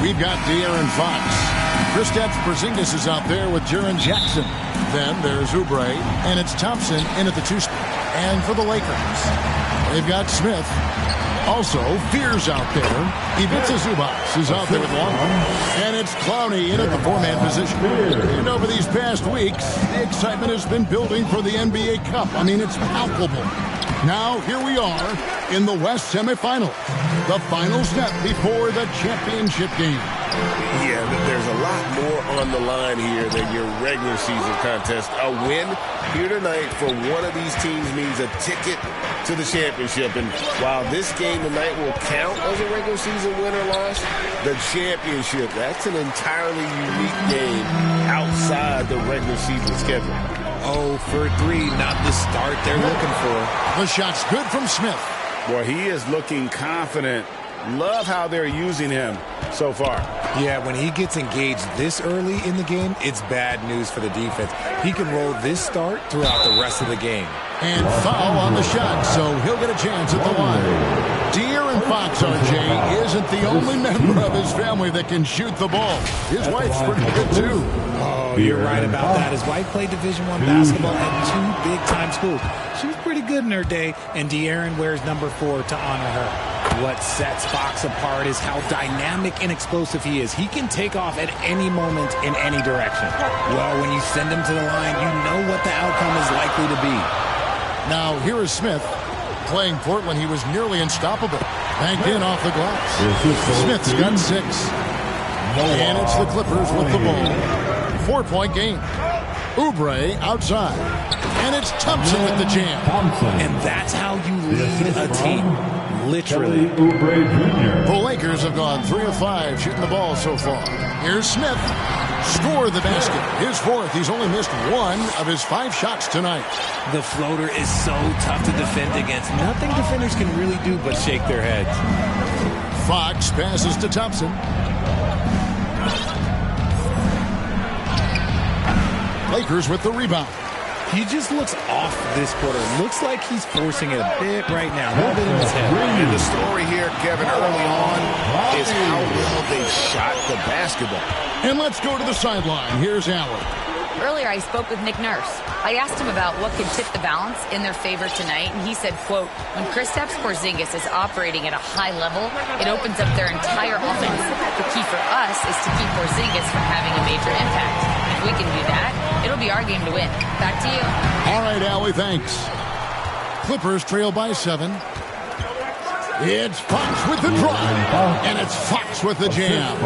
we've got De'Aaron Fox. Kristaps Porzingis is out there with Jaren Jackson. Then there's Oubre, and it's Thompson in at the 2 spot. And for the Lakers, they've got Smith. Also, Fears out there. Ivica Zubac is out there with one. And it's Clowney in at the 4-man position. And over these past weeks, the excitement has been building for the NBA Cup. I mean, it's palpable. Now, here we are in the West semifinals. The final step before the championship game. Yeah, there's a lot more on the line here than your regular season contest. A win here tonight for one of these teams means a ticket to the championship. And while this game tonight will count as a regular season win or loss, the championship, that's an entirely unique game outside the regular season schedule. 0 for 3, not the start they're looking for. The shot's good from Smith. Boy, he is looking confident. Love how they're using him so far. Yeah, when he gets engaged this early in the game, it's bad news for the defense. He can roll this start throughout the rest of the game. And foul on the shot, so he'll get a chance at the line. De'Aaron Fox, RJ, isn't the only member of his family that can shoot the ball. His wife's pretty good, too. Oh, you're right about that. His wife played Division I basketball at 2 big-time schools. She was pretty good in her day, and De'Aaron wears number 4 to honor her. What sets Fox apart is how dynamic and explosive he is. He can take off at any moment in any direction. Well, when you send him to the line, you know what the outcome is likely to be. Now, here is Smith. Playing Portland, he was nearly unstoppable. Banked in off the glass. Smith's got 6. And it's the Clippers with the ball. 4-point game. Oubre outside. And it's Thompson with the jam. And that's how you lead a team. Literally. The Lakers have gone 3 of 5 shooting the ball so far. Here's Smith. Score the basket. His 4th. He's only missed 1 of his 5 shots tonight. The floater is so tough to defend against. Nothing defenders can really do but shake their heads. Fox passes to Thompson. Lakers with the rebound. He just looks off this quarter. Looks like he's forcing it a bit right now. A little bit in his head. And the story here, Kevin, early on is how well they shot the basketball. And let's go to the sideline. Here's Allen. Earlier, I spoke with Nick Nurse. I asked him about what could tip the balance in their favor tonight, and he said, quote, when Kristaps Porzingis is operating at a high level, it opens up their entire offense. The key for us is to keep Porzingis from having a major impact. If we can do that, it'll be our game to win. Back to you. All right, Allie, thanks. Clippers trail by 7. It's Fox with the drive, and it's Fox with the jam.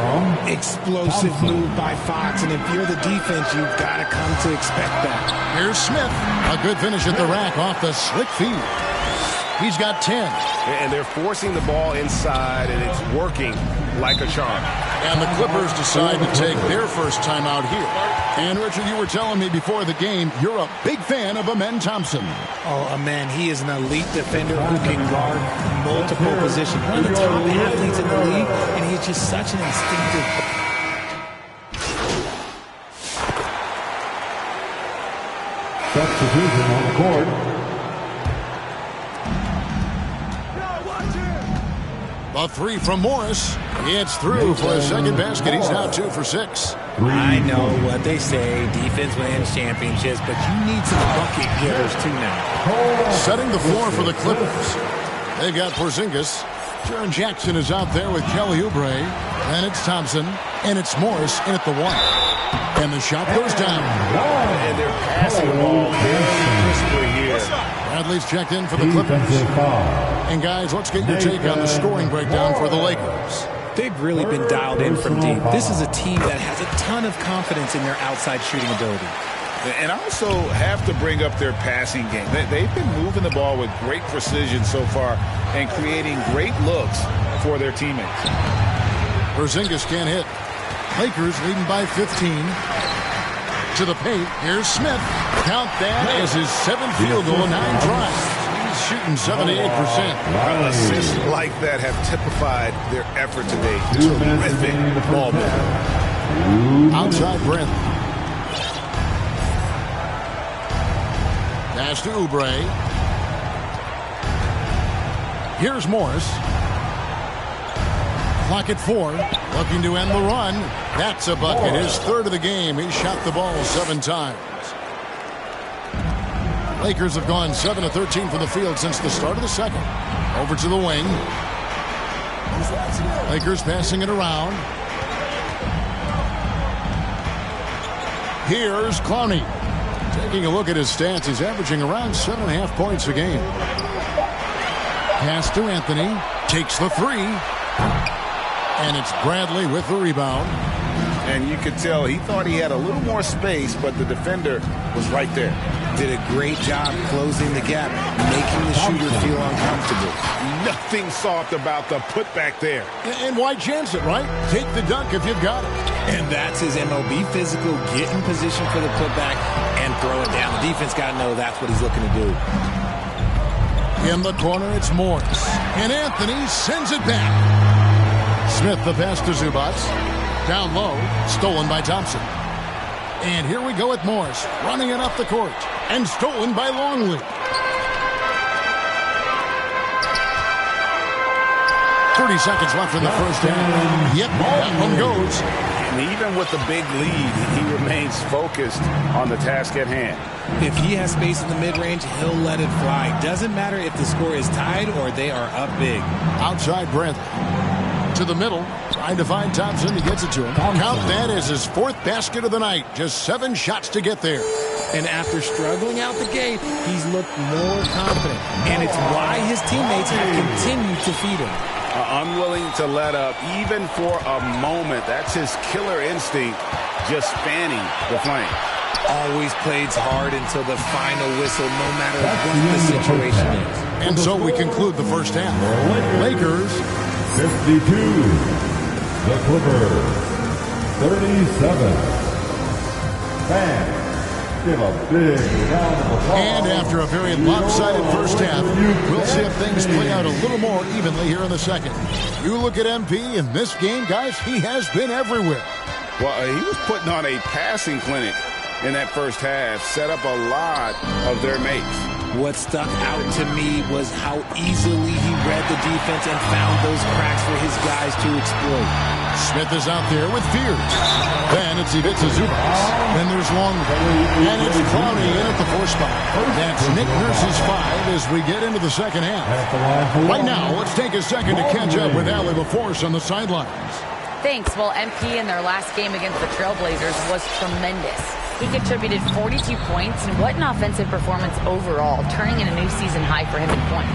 Explosive move by Fox, and if you're the defense, you've got to come to expect that. Here's Smith. A good finish at the rack off the slick feed. He's got 10. And they're forcing the ball inside, and it's working like a charm. And the Clippers decide to take their first time out here. And, Richard, you were telling me before the game you're a big fan of Amen Thompson. Oh, Amen, he is an elite defender who can guard multiple positions. One of the top athletes in the league, and he's just such an instinctive player. Substitution on the court. A 3 from Morris. It's through for his second basket. He's now 2 for 6. I know what they say, defense wins championships, but you need some bucket getters too now. Setting the floor for the Clippers. They've got Porzingis. Jaren Jackson is out there with Kelly Oubre. And it's Thompson. And it's Morris in at the 1. And the shot goes down. And they're passing the ball very crisply here. Bradley's checked in for the Clippers. And guys, let's get your take on the scoring breakdown for the Lakers. They've really been dialed in from deep. This is a team that has a ton of confidence in their outside shooting ability. And also have to bring up their passing game. They've been moving the ball with great precision so far and creating great looks for their teammates. Porzingis can't hit. Lakers leading by 15. To the paint. Here's Smith. Count that as his 7th field goal, 9 tries. He's shooting 78%. Assists like that have typified their effort today. Terrific ball movement. Outside Brent. Pass to Oubre. Here's Morris. Clock at 4. Looking to end the run. That's a bucket. His third of the game. He shot the ball 7 times. Lakers have gone 7 of 13 from the field since the start of the second. Over to the wing. Lakers passing it around. Here's Clowney. Taking a look at his stats, he's averaging around 7.5 points a game. Pass to Anthony. Takes the 3. And it's Bradley with the rebound. And you could tell he thought he had a little more space, but the defender was right there. Did a great job closing the gap, making the shooter feel uncomfortable. Nothing soft about the putback there. And why chance it, right? Take the dunk if you've got it. And that's his MO. Be physical, get in position for the putback, and throw it down. The defense got to know that's what he's looking to do. In the corner, it's Morris. And Anthony sends it back. Smith the pass to Zubac. Down low, stolen by Thompson. And here we go with Morris, running it up the court. And stolen by Longley. 30 seconds left in the first half. Yep, that one goes. And even with the big lead, he remains focused on the task at hand. If he has space in the mid-range, he'll let it fly. Doesn't matter if the score is tied or they are up big. Outside Bradley. To the middle, trying to find Thompson. He gets it to him. Count that as his 4th basket of the night. Just 7 shots to get there. And after struggling out the gate, he's looked more confident. And it's why his teammates have continued to feed him. Unwilling to let up, even for a moment. That's his killer instinct, just fanning the flame. Always plays hard until the final whistle, no matter what the situation is. And so we conclude the first half. Lakers 52. The Clippers 37. Fans, give a big round of applause. And after a very lopsided first half, we'll see if things play out a little more evenly here in the second. You look at MP in this game, guys, he has been everywhere. Well, he was putting on a passing clinic in that first half, set up a lot of their mates. What stuck out to me was how easily he read the defense and found those cracks for his guys to exploit. Smith is out there with Fears. Then it's Ivica Zubac. Then there's Longley. And it's Clowney in at the 4 spot. That's Nick Nurse's 5 as we get into the second half. Right now, let's take a second to catch up with Allie LaForce on the sidelines. Thanks. Well, MP in their last game against the Trailblazers was tremendous. He contributed 42 points, and what an offensive performance overall, turning in a new season high for him in points.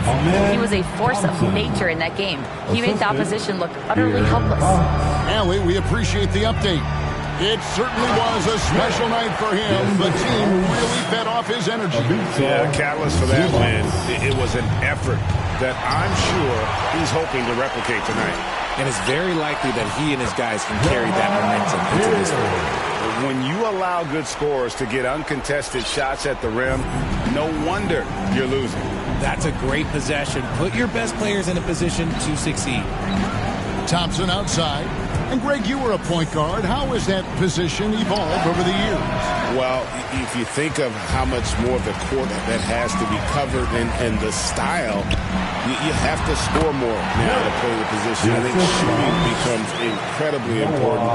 He was a force of nature in that game. He made the opposition look utterly helpless. Allie, we appreciate the update. It certainly was a special night for him. The team really fed off his energy. Yeah, catalyst for that win. It was an effort that I'm sure he's hoping to replicate tonight. And it's very likely that he and his guys can carry that momentum into this one. When you allow good scorers to get uncontested shots at the rim, no wonder you're losing. That's a great possession. Put your best players in a position to succeed. Thompson outside. And Greg, you were a point guard. How has that position evolved over the years? Well, if you think of how much more of the court that has to be covered and the style, you have to score more now to play the position. I think shooting becomes incredibly important.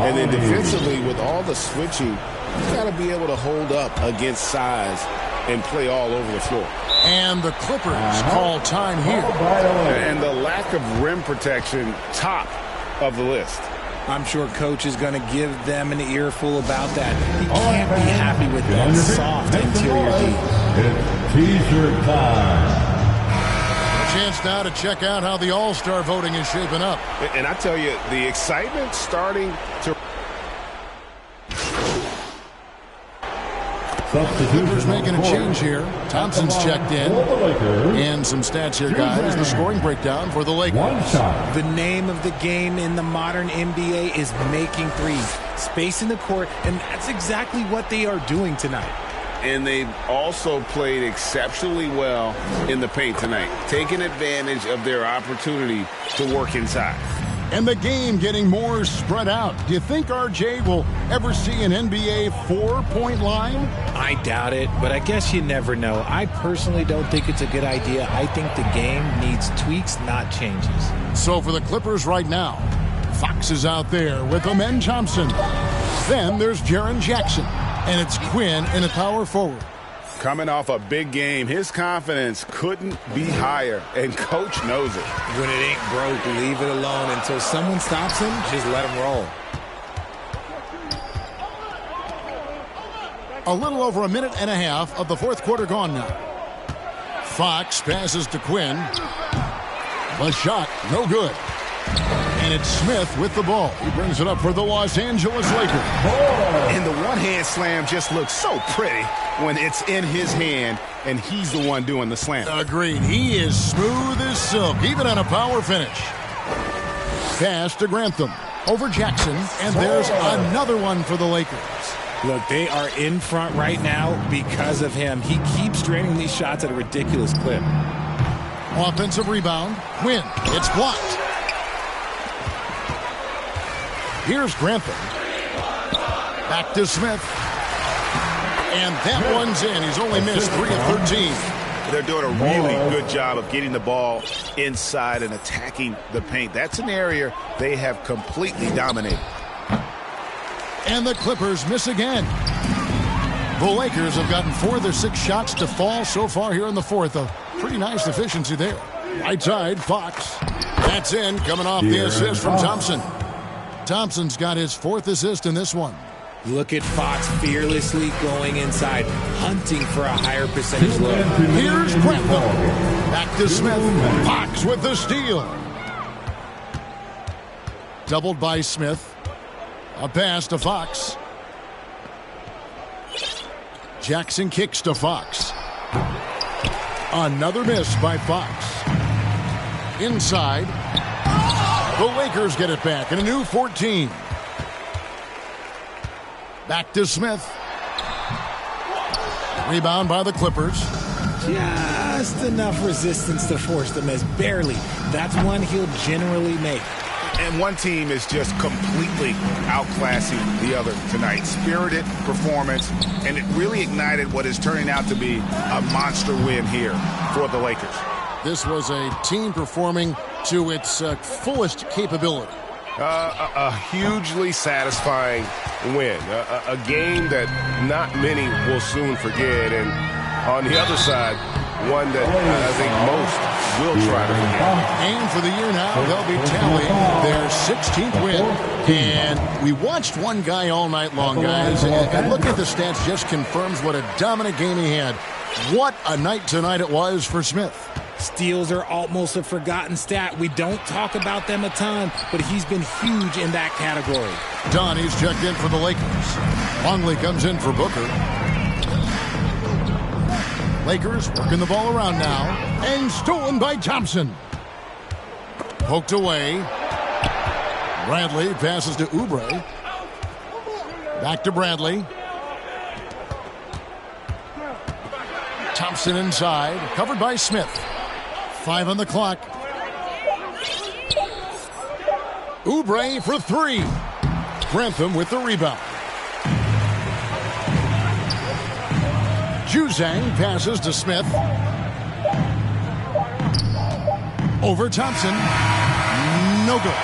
And then defensively, with all the switching, you got to be able to hold up against size and play all over the floor. And the Clippers call time here. And the lack of rim protection, top of the list. I'm sure Coach is going to give them an earful about that. He can't be happy with that soft interior D. It's T-shirt time. A chance now to check out how the All-Star voting is shaping up. And I tell you, the excitement starting to... Clippers making a change here. Thompson's checked in. And some stats here, guys. The scoring breakdown for the Lakers. The name of the game in the modern NBA is making threes. Space in the court, and that's exactly what they are doing tonight. And they've also played exceptionally well in the paint tonight, taking advantage of their opportunity to work inside. And the game getting more spread out. Do you think RJ will ever see an NBA 4-point line? I doubt it, but I guess you never know. I personally don't think it's a good idea. I think the game needs tweaks, not changes. So for the Clippers right now, Fox is out there with Amen Thompson. Then there's Jaren Jackson, and it's Quinn in a power forward. Coming off a big game, his confidence couldn't be higher, and Coach knows it. When it ain't broke, leave it alone. Until someone stops him, just let him roll. A little over a minute and a half of the fourth quarter gone now. Fox passes to Quinn. The shot, no good. And it's Smith with the ball. He brings it up for the Los Angeles Lakers. And the one-hand slam just looks so pretty when it's in his hand and he's the one doing the slam. Agreed. He is smooth as silk, even on a power finish. Pass to Grantham. Over Jackson. And there's another one for the Lakers. Look, they are in front right now because of him. He keeps draining these shots at a ridiculous clip. Offensive rebound. Quinn. It's blocked. Here's Grantham. Back to Smith. And that one's in. He's only missed 3 of 13. They're doing a really good job of getting the ball inside and attacking the paint. That's an area they have completely dominated. And the Clippers miss again. The Lakers have gotten 4 of their 6 shots to fall so far here in the fourth. A pretty nice efficiency there. Right side, Fox. That's in, coming off the assist from Thompson. Thompson's got his 4th assist in this one. Look at Fox fearlessly going inside, hunting for a higher percentage look. Here's Grantham. Back to Smith. Fox with the steal. Doubled by Smith. A pass to Fox. Jackson kicks to Fox. Another miss by Fox. Inside. The Lakers get it back in a new 14. Back to Smith. Rebound by the Clippers. Just enough resistance to force the miss. Barely. That's one he'll generally make. And one team is just completely outclassing the other tonight. Spirited performance, and it really ignited what is turning out to be a monster win here for the Lakers. This was a team performing to its fullest capability. A hugely satisfying win. A game that not many will soon forget. And on the other side, one that I think most will try to forget. And for the year now, they'll be tallying their 16th win. And we watched one guy all night long, guys. And looking at the stats just confirms what a dominant game he had. What a night tonight it was for Smith. Steals are almost a forgotten stat. We don't talk about them a ton, but he's been huge in that category. Donnie's checked in for the Lakers. Longley comes in for Booker. Lakers working the ball around now. And stolen by Thompson. Poked away. Bradley passes to Oubre. Back to Bradley. Thompson inside. Covered by Smith. 5 on the clock. Oubre for 3. Grantham with the rebound. Juzang passes to Smith. Over Thompson. No good.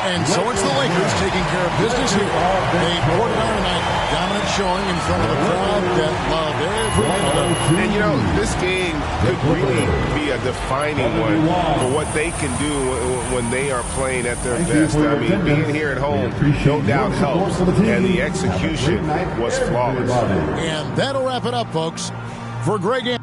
And so it's the Lakers taking care of business here. They poured it on tonight. Dominant showing in front of a crowd that loved every minute of it. And, you know, this game could really be a defining one for what they can do when they are playing at their best. I mean, being here at home, no doubt helps. And the execution was flawless. And that'll wrap it up, folks. For Greg Anderson.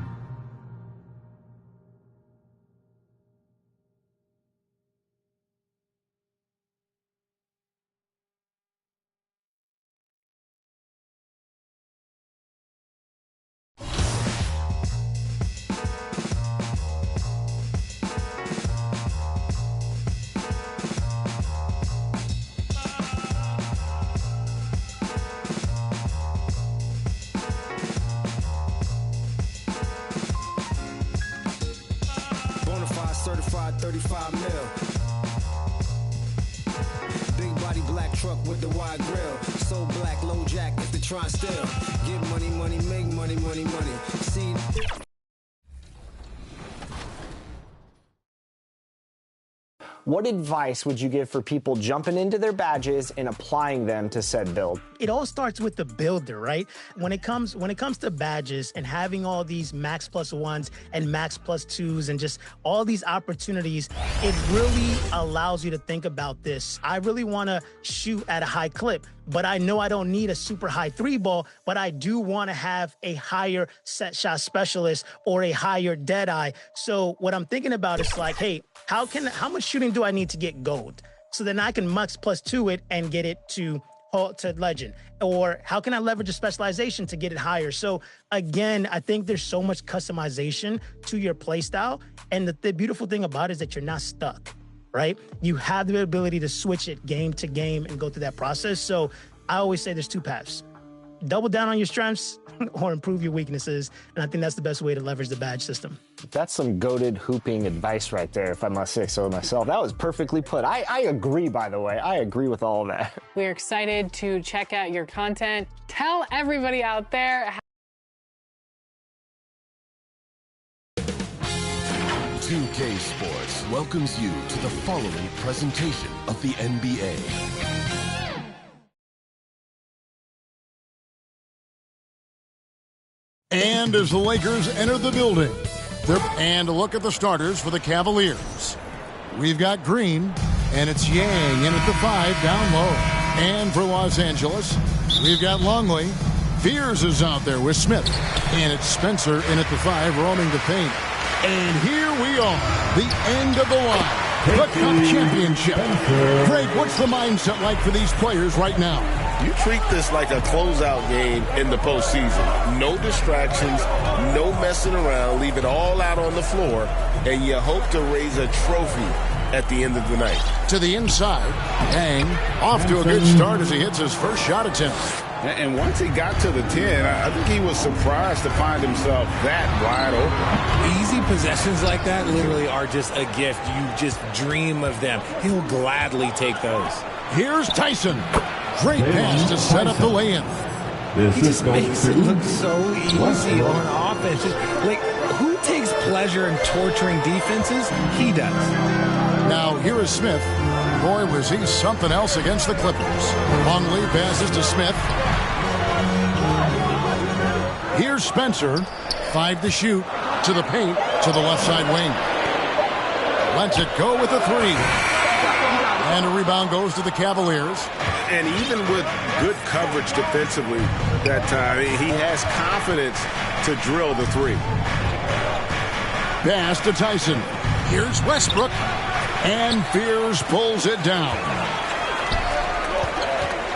Certified 35 mil. black truck with the wide grill. So black, low jack, if the Tron still. Get money, money, make money, money, money. See. What advice would you give for people jumping into their badges and applying them to said build? It all starts with the builder, right? When it comes to badges and having all these max plus ones and max plus twos and just all these opportunities, it really allows you to think about this. I really want to shoot at a high clip, but I know I don't need a super high 3-ball, but I do want to have a higher set shot specialist or a higher dead eye. So what I'm thinking about is like, hey, how much shooting do I need to get gold? So then I can max plus 2 it and get it to legend. Or how can I leverage a specialization to get it higher? So again, I think there's so much customization to your play style. And the beautiful thing about it is that you're not stuck, right? You have the ability to switch it game to game and go through that process. So I always say there's 2 paths. Double down on your strengths or improve your weaknesses. And I think that's the best way to leverage the badge system. That's some goated hooping advice right there, if I must say so myself. That was perfectly put. I agree, by the way. I agree with all of that. We're excited to check out your content. Tell everybody out there. 2K Sports welcomes you to the following presentation of the NBA. And as the Lakers enter the building, and a look at the starters for the Cavaliers. We've got Green, and it's Yang in at the 5 down low. And for Los Angeles, we've got Longley. Fears is out there with Smith. And it's Spencer in at the 5 roaming the paint. And here we are, the end of the line. The Cup Championship. Greg, what's the mindset like for these players right now? You treat this like a closeout game in the postseason. No distractions, no messing around. Leave it all out on the floor, and you hope to raise a trophy at the end of the night. To the inside, Yang off to a good start as he hits his first shot attempt. And once he got to the 10, I think he was surprised to find himself that wide open. Easy possessions like that literally are just a gift. You just dream of them. He'll gladly take those. Here's Tyson. Great pass to set up the lay-in. He just makes it look so easy on offense. Just, like, who takes pleasure in torturing defenses? He does. Now, here is Smith. Boy, was he something else against the Clippers. Longley passes to Smith. Here's Spencer. 5 to shoot. To the paint. To the left side wing. Lets it go with the 3. And a rebound goes to the Cavaliers. And even with good coverage defensively that time, he has confidence to drill the 3. Pass to Tyson. Here's Westbrook. And Fears pulls it down.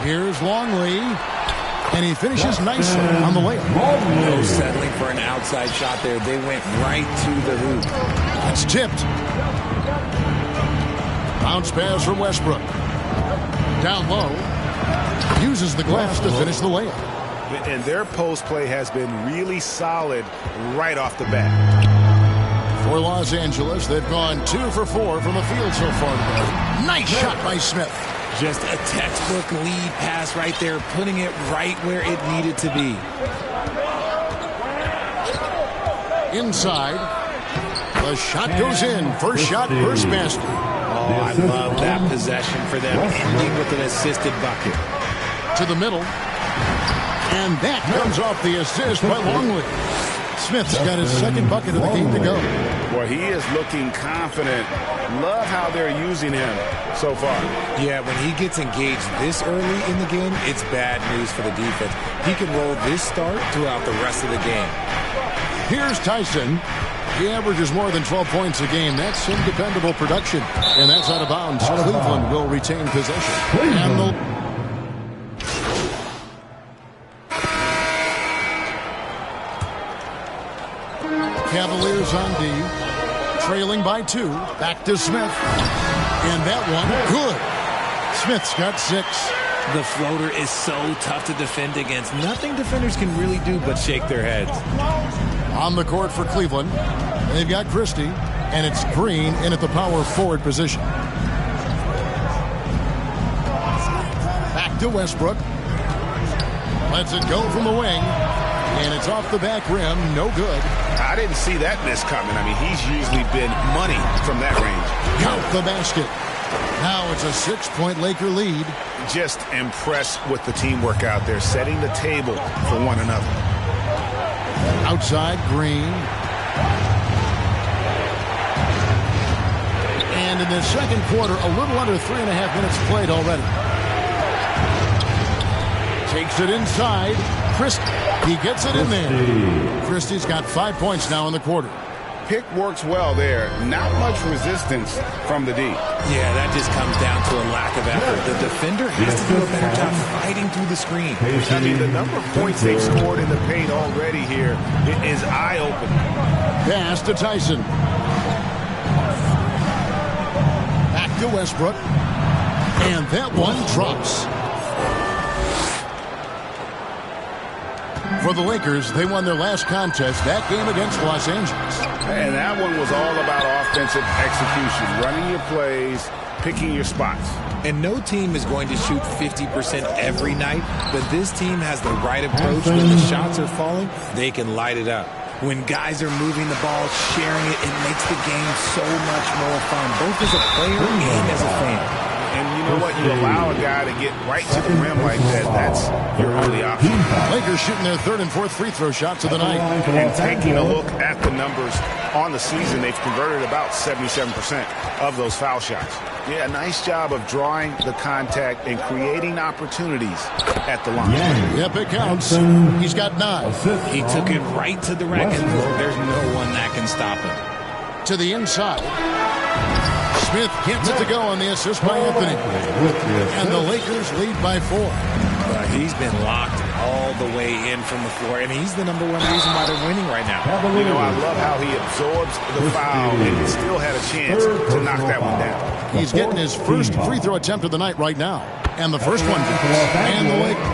Here's Longley. And he finishes nicely on the layup. No settling for an outside shot there. They went right to the hoop. It's tipped. Bounce pass from Westbrook. Down low. Uses the glass to finish the layup. And their post play has been really solid right off the bat. For Los Angeles, they've gone 2 for 4 from the field so far today. Nice shot by Smith. Just a textbook lead pass right there, putting it right where it needed to be. Inside. The shot goes in. First shot, first basket. Oh, I love that possession for them, ending with an assisted bucket. To the middle. And that comes off the assist by Longley. Smith's got his second bucket of the game to go. Boy, he is looking confident. Love how they're using him so far. Yeah, when he gets engaged this early in the game, it's bad news for the defense. He can roll this start throughout the rest of the game. Here's Tyson. He averages more than 12 points a game. That's some dependable production. And that's out of bounds. Cleveland will retain possession. And Cavaliers on D, trailing by 2. Back to Smith. And that one, good. Smith's got 6. The floater is so tough to defend against. Nothing defenders can really do but shake their heads. On the court for Cleveland, they've got Christie, and it's Green in at the power forward position. Back to Westbrook. Lets it go from the wing. And it's off the back rim. No good. I didn't see that miss coming. I mean, he's usually been money from that range. Count the basket. Now it's a 6-point Laker lead. Just impressed with the teamwork out there, setting the table for one another. Outside, Green. And in the second quarter, a little under 3.5 minutes played already. Takes it inside. Christie. He gets it in there. Christie's got 5 points now in the quarter. Pick works well there. Not much resistance from the D. Yeah, that just comes down to a lack of effort. The defender has to do a better job fighting through the screen. I mean, the number of points they've scored in the paint already here is eye-opening. Pass to Tyson. Back to Westbrook. And that one drops. For the Lakers, they won their last contest, that game against Los Angeles. And that one was all about offensive execution, running your plays, picking your spots. And no team is going to shoot 50% every night, but this team has the right approach. When the shots are falling, they can light it up. When guys are moving the ball, sharing it, it makes the game so much more fun, both as a player and as a fan. And you know what? You allow a guy to get right to the rim like that. That's your only option. Lakers shooting their third and fourth free throw shots of the night. And taking a look at the numbers on the season, they've converted about 77% of those foul shots. Yeah, nice job of drawing the contact and creating opportunities at the line. Yep, it counts. He's got 9. He took it right to the rack, and there's no one that can stop him. To the inside. Smith gets it to go on the assist by Anthony. And the Lakers lead by 4. He's been locked all the way in from the floor, and he's the #1 reason why they're winning right now. You know, I love how he absorbs the foul and still had a chance to knock that one down. He's getting his first free throw attempt of the night right now. And the first one goes. And the Lakers.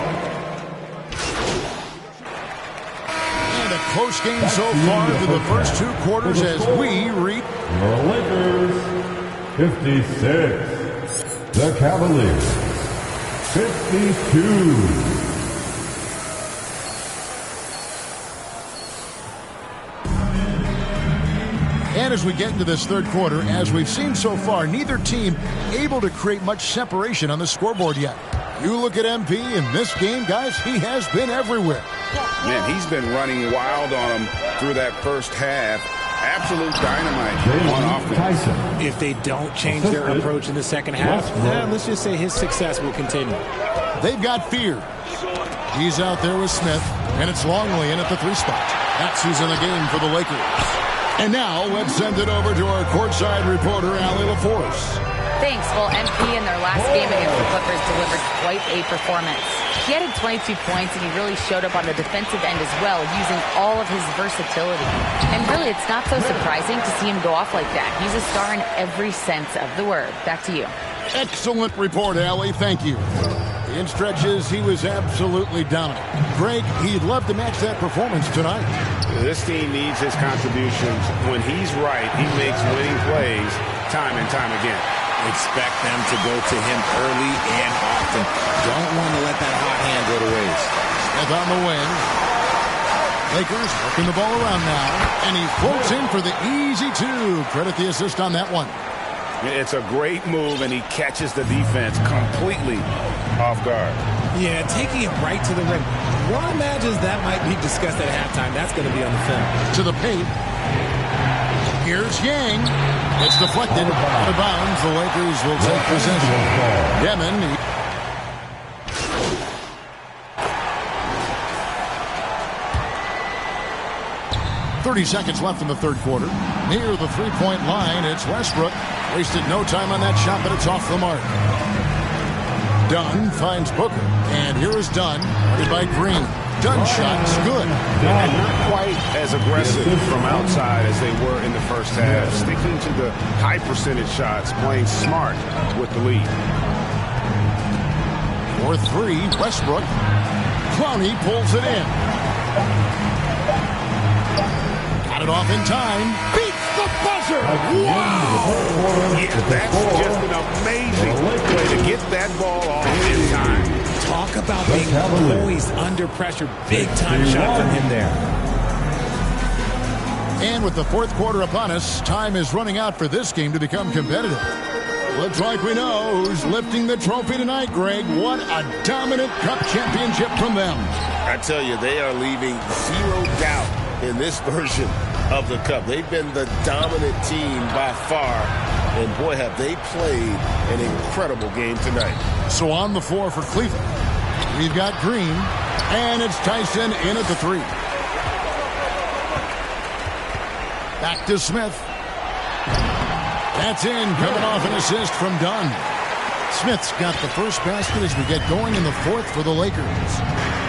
And a close game so far through the first 2 quarters as we read. The Lakers 56. The Cavaliers 52. And as we get into this third quarter, as we've seen so far, neither team able to create much separation on the scoreboard yet. You look at MP in this game, guys, he has been everywhere. Man, he's been running wild on him through that first half. Absolute dynamite on offense. If they don't change their approach in the second half, let's just say his success will continue. They've got fear. He's out there with Smith, and it's Longley in at the 3 spot. That's who's in the game for the Lakers. And now let's send it over to our courtside reporter, Allie LaForce. Thanks. Well, MP in their last game against the Clippers delivered quite a performance. He added 22 points, and he really showed up on the defensive end as well, using all of his versatility. And really, it's not so surprising to see him go off like that. He's a star in every sense of the word. Back to you. Excellent report, Allie. Thank you. In stretches, he was absolutely dominant. Greg, he'd love to match that performance tonight. This team needs his contributions. When he's right, he makes winning plays time and time again. Expect them to go to him early and often. Don't want to let that hot hand go to waste. Smith on the wing. Lakers working the ball around now. And he floats in for the easy 2. Credit the assist on that one. It's a great move, and he catches the defense completely off guard. Yeah, taking it right to the rim. One imagines that might be discussed at halftime. That's going to be on the film. To the paint. Here's Yang. It's deflected. Out of bounds. The Lakers will take possession. Demon. 30 seconds left in the third quarter. Near the three-point line, it's Westbrook. Wasted no time on that shot, but it's off the mark. Dunn finds Booker. And here is Dunn, guarded by Green. Dunn shot's good. And not quite as aggressive from outside as they were in the first half. Sticking to the high percentage shots, playing smart with the lead. For 3, Westbrook. Clowney pulls it in. Got it off in time. Beats the buzzer. Wow. Yeah, that's just an amazing way to get that ball off in time. Talk about being poised under pressure. Big time shot from him there. And with the fourth quarter upon us, time is running out for this game to become competitive. Looks like we know who's lifting the trophy tonight, Greg. What a dominant Cup championship from them. I tell you, they are leaving zero doubt in this version of the Cup. They've been the dominant team by far. And boy, have they played an incredible game tonight. So on the floor for Cleveland, we've got Green, and it's Tyson in at the three. Back to Smith. That's in, coming off an assist from Dunn. Smith's got the first basket as we get going in the fourth for the Lakers.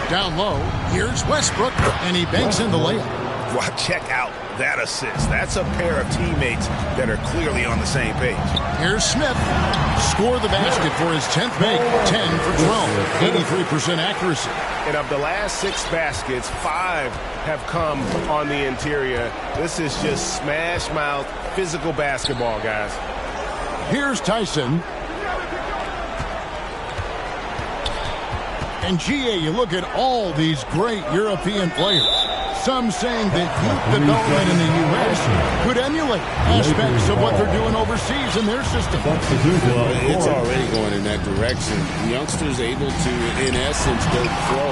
Down low, here's Westbrook, and he banks in the layup. Well, check out that assist. That's a pair of teammates that are clearly on the same page. Here's Smith. Score the basket for his 10th make. 10 for 12. 83% accuracy. And of the last 6 baskets, 5 have come on the interior. This is just smash mouth, physical basketball, guys. Here's Tyson. And GA, you look at all these great European players. Some saying that youth development in the U.S. could emulate aspects of what they're doing overseas in their system. Well, it's already going in that direction. The youngsters able to, in essence, go pro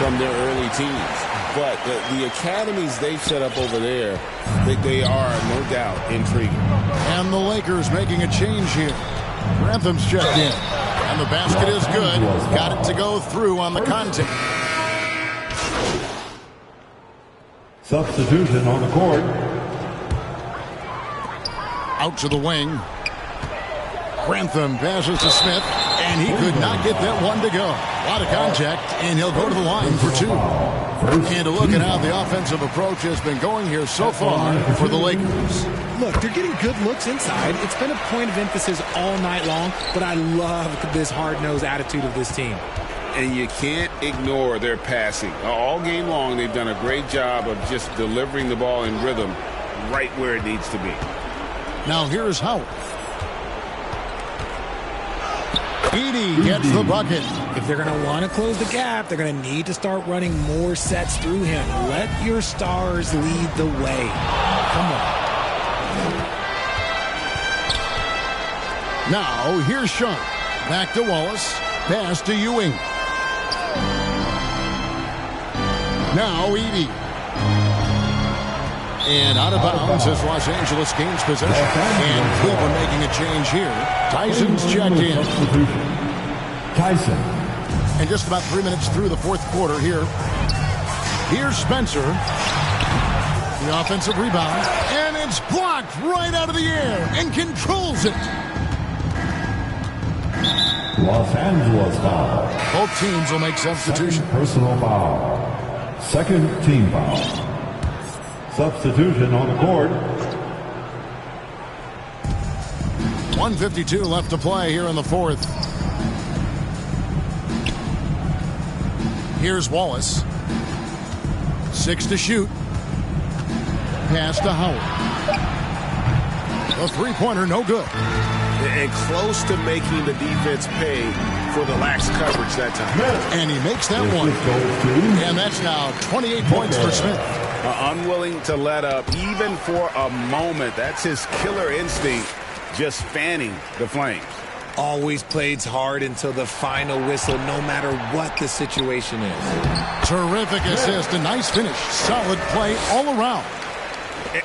from their early teens. But the academies they've set up over there, they are, no doubt, intriguing. And the Lakers making a change here. Grantham's checked in. And the basket is good. Got it to go through on the contact. Substitution on the court. Out to the wing. Grantham passes to Smith, and he could not get that one to go. A lot of contact, and he'll go to the line for 2. And a look at how the offensive approach has been going here so far for the Lakers. Look, they're getting good looks inside. It's been a point of emphasis all night long, but I love this hard-nosed attitude of this team. And you can't ignore their passing. All game long, they've done a great job of just delivering the ball in rhythm right where it needs to be. Now here's Howard. Edey gets the bucket. If they're going to want to close the gap, they're going to need to start running more sets through him. Let your stars lead the way. Come on. Now here's Sean. Back to Wallace. Pass to Ewing. Now Edey. And out of bounds as Los Angeles gains possession. And Cleveland making a change here. Tyson's checked in. Tyson. And just about 3 minutes through the fourth quarter here. Here's Spencer. The offensive rebound. And it's blocked right out of the air and controls it. Los Angeles foul. Both teams will make substitution. Personal foul. Second team foul. Substitution on the court. 1:52 left to play here in the fourth. Here's Wallace. 6 to shoot. Pass to Howard. A three-pointer, no good. And close to making the defense pay for the lax coverage that time. And he makes that one. And that's now 28 points for Smith. Unwilling to let up even for a moment. That's his killer instinct, just fanning the flames. Always plays hard until the final whistle, no matter what the situation is. Terrific assist, a nice finish. Solid play all around.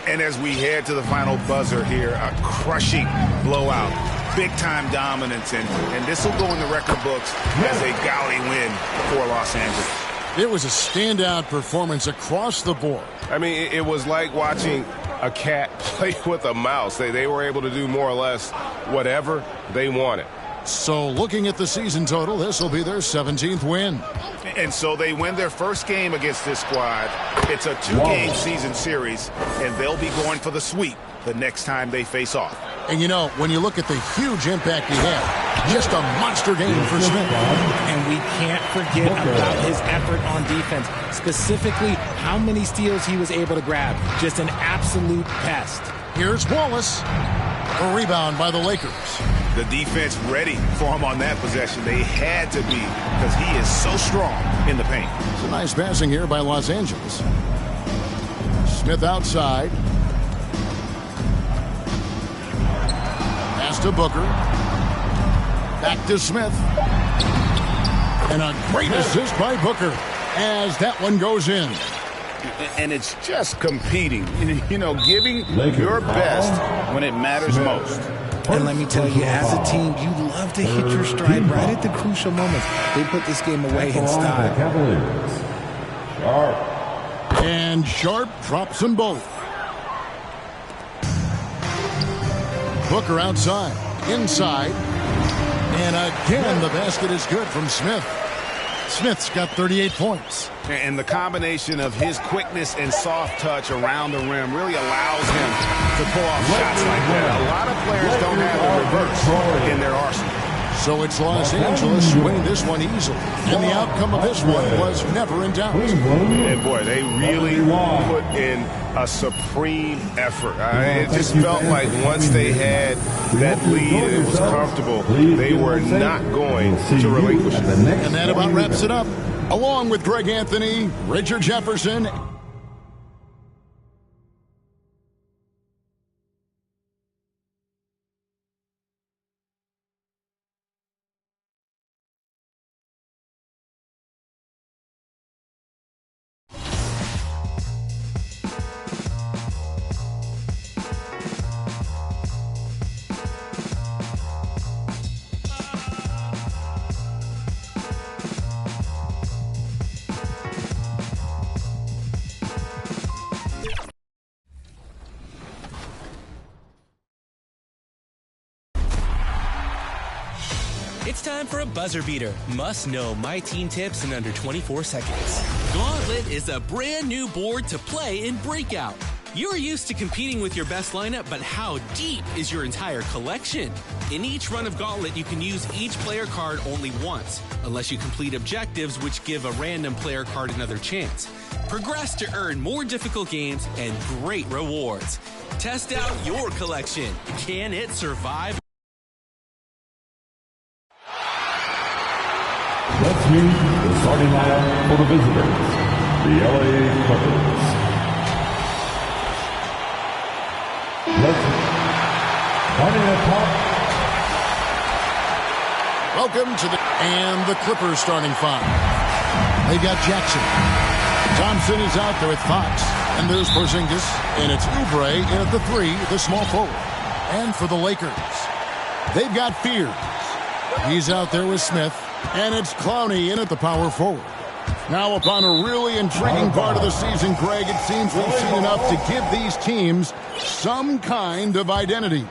And as we head to the final buzzer here, a crushing blowout. Big-time dominance, and this will go in the record books as a gaudy win for Los Angeles. It was a standout performance across the board. I mean, it was like watching a cat play with a mouse. They were able to do more or less whatever they wanted. So looking at the season total, this will be their 17th win. And so they win their first game against this squad. It's a 2-game season series, and they'll be going for the sweep the next time they face off. And you know, when you look at the huge impact he had, just a monster game for Smith. And we can't forget about his effort on defense, specifically how many steals he was able to grab. Just an absolute pest. Here's Wallace. A rebound by the Lakers. The defense ready for him on that possession. They had to be because he is so strong in the paint. It's a nice passing here by Los Angeles. Smith outside. Pass to Booker. Back to Smith. And a great assist by Booker as that one goes in. And it's just competing, you know, giving your best when it matters most. And let me tell you, as a team, you love to hit your stride right at the crucial moments. They put this game away in style. And Sharp drops them both. Booker outside, inside. And again, the basket is good from Smith. Smith's got 38 points. And the combination of his quickness and soft touch around the rim really allows him to pull off shots like that. A lot of players don't have the reverse in their arsenal. So it's Los Angeles winning this one easily. And the outcome of this one was never in doubt. And boy, they really put in a supreme effort. It just felt like once they had that lead and it was comfortable, they were not going to relinquish it. And that about wraps it up. Along with Greg Anthony, Richard Jefferson. It's time for a buzzer beater. Must know my team tips in under 24 seconds. Gauntlet is a brand new board to play in Breakout. You're used to competing with your best lineup, but how deep is your entire collection? In each run of Gauntlet, you can use each player card only once, unless you complete objectives which give a random player card another chance. Progress to earn more difficult games and great rewards. Test out your collection. Can it survive? Let's meet the starting lineup for the visitors, the LA Clippers. Starting at top. Welcome to the Clippers starting five. They got Jackson. Thompson is out there with Fox. And there's Porzingis. And it's Oubre in at the three, the small forward. And for the Lakers, they've got Fears. He's out there with Smith. And it's Clowney in at the power forward. Now upon a really intriguing part of the season, Greg, it seems we've seen enough to give these teams some kind of identity.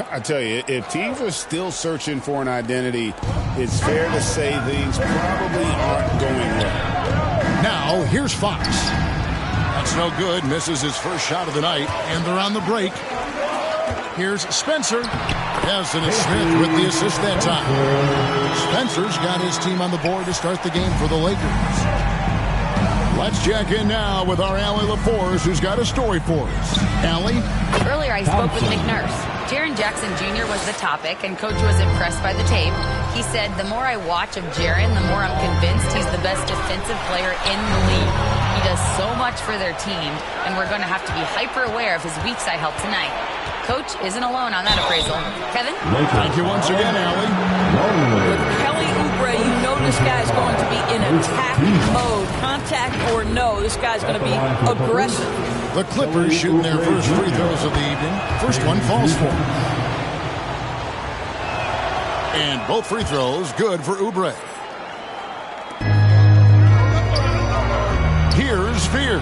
I tell you, if teams are still searching for an identity, it's fair to say things probably aren't going well. Now, here's Fox. That's no good. Misses his first shot of the night, and they're on the break. Here's Spencer. Yes, and it's Smith with the assist that time. Spencer's got his team on the board to start the game for the Lakers. Let's check in now with our Allie LaForce, who's got a story for us. Allie? Earlier, I spoke with Nick Nurse. Jaren Jackson Jr. was the topic, and Coach was impressed by the tape. He said, the more I watch of Jaren, the more I'm convinced he's the best defensive player in the league. He does so much for their team, and we're going to have to be hyper-aware of his weak side help tonight. Coach isn't alone on that appraisal. Kevin? Thank you once again, Allie. With Kelly Oubre, you know this guy's going to be in attacking mode. Contact or no, this guy's going to be aggressive. The Clippers shooting their first free throws of the evening. First one falls for them. And both free throws good for Oubre. Here's Fears.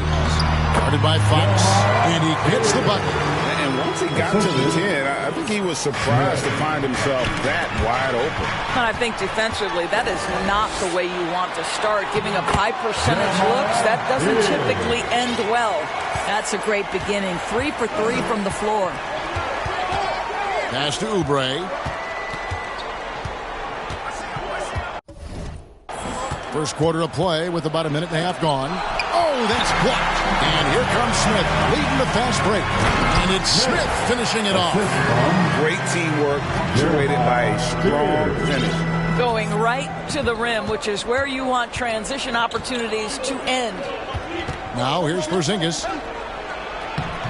Guarded by Fox, and he gets the bucket. And once he got to the 10, I think he was surprised to find himself that wide open. And I think defensively, that is not the way you want to start. Giving up high percentage looks, that doesn't typically end well. That's a great beginning. 3 for 3 from the floor. Pass to Oubre. First quarter of play with about a minute and a half gone. Oh, that's blocked. And here comes Smith leading the fast break. And it's Smith finishing it off. Great teamwork, punctuated by a strong finish. Going right to the rim, which is where you want transition opportunities to end. Now here's Porzingis.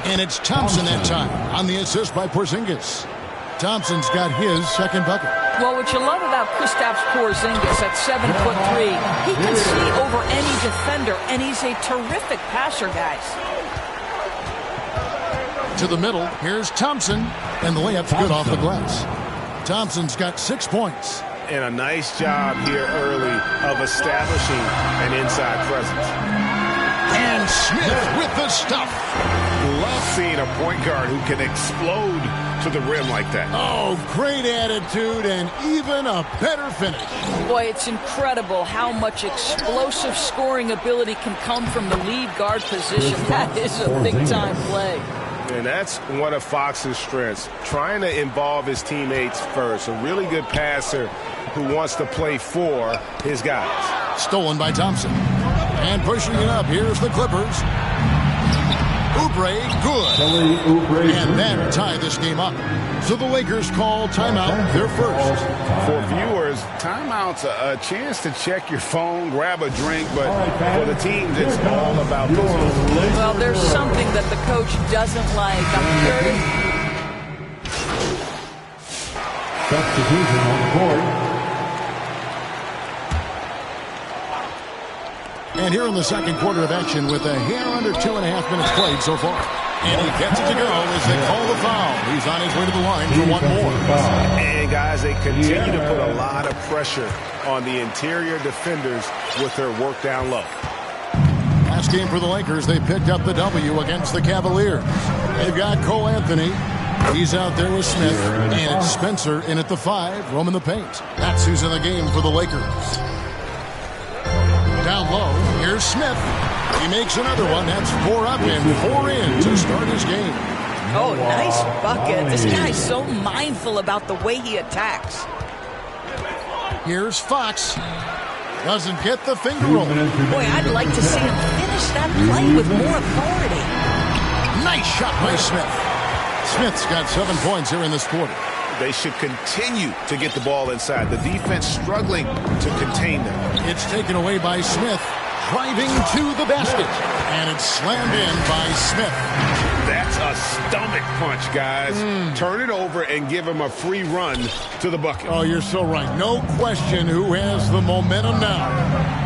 And it's Thompson that time on the assist by Porzingis. Thompson's got his second bucket. Well, what you love about Kristaps Porzingis at 7'3", he can see over any defender, and he's a terrific passer, guys. To the middle, here's Thompson, and the layup's good off the glass. Thompson's got 6 points. And a nice job here early of establishing an inside presence. And Smith with the stuff. Love seeing a point guard who can explode to the rim like that. Oh, great attitude and even a better finish. Boy, it's incredible how much explosive scoring ability can come from the lead guard position. That is a big-time play. And that's one of Fox's strengths, trying to involve his teammates first. A really good passer who wants to play for his guys. Stolen by Thompson. And pushing it up, here's the Clippers. Oubre, good. And then tie this game up. So the Lakers call timeout, their first. For viewers, timeout's a chance to check your phone, grab a drink, but for the teams, it's all about those. Well, there's something that the coach doesn't like. Substitution on the board. And here in the second quarter of action with a hair under 2.5 minutes played so far. And he gets it to go as they call the foul. He's on his way to the line for one more. And guys, they continue to put a lot of pressure on the interior defenders with their work down low. Last game for the Lakers, they picked up the W against the Cavaliers. They've got Cole Anthony. He's out there with Smith. And it's Spencer in at the 5, roaming the paint. That's who's in the game for the Lakers. Down low, here's Smith. He makes another one. That's 4 up and 4 in to start his game. Oh, nice bucket. This guy's so mindful about the way he attacks. Here's Fox. Doesn't get the finger roll. Boy, I'd like to see him finish that play with more authority. Nice shot by Smith. Smith's got 7 points here in this quarter. They should continue to get the ball inside. The defense struggling to contain them. It's taken away by Smith, driving to the basket. And it's slammed in by Smith. That's a stomach punch, guys. Turn it over and give him a free run to the bucket. Oh, you're so right. No question who has the momentum now.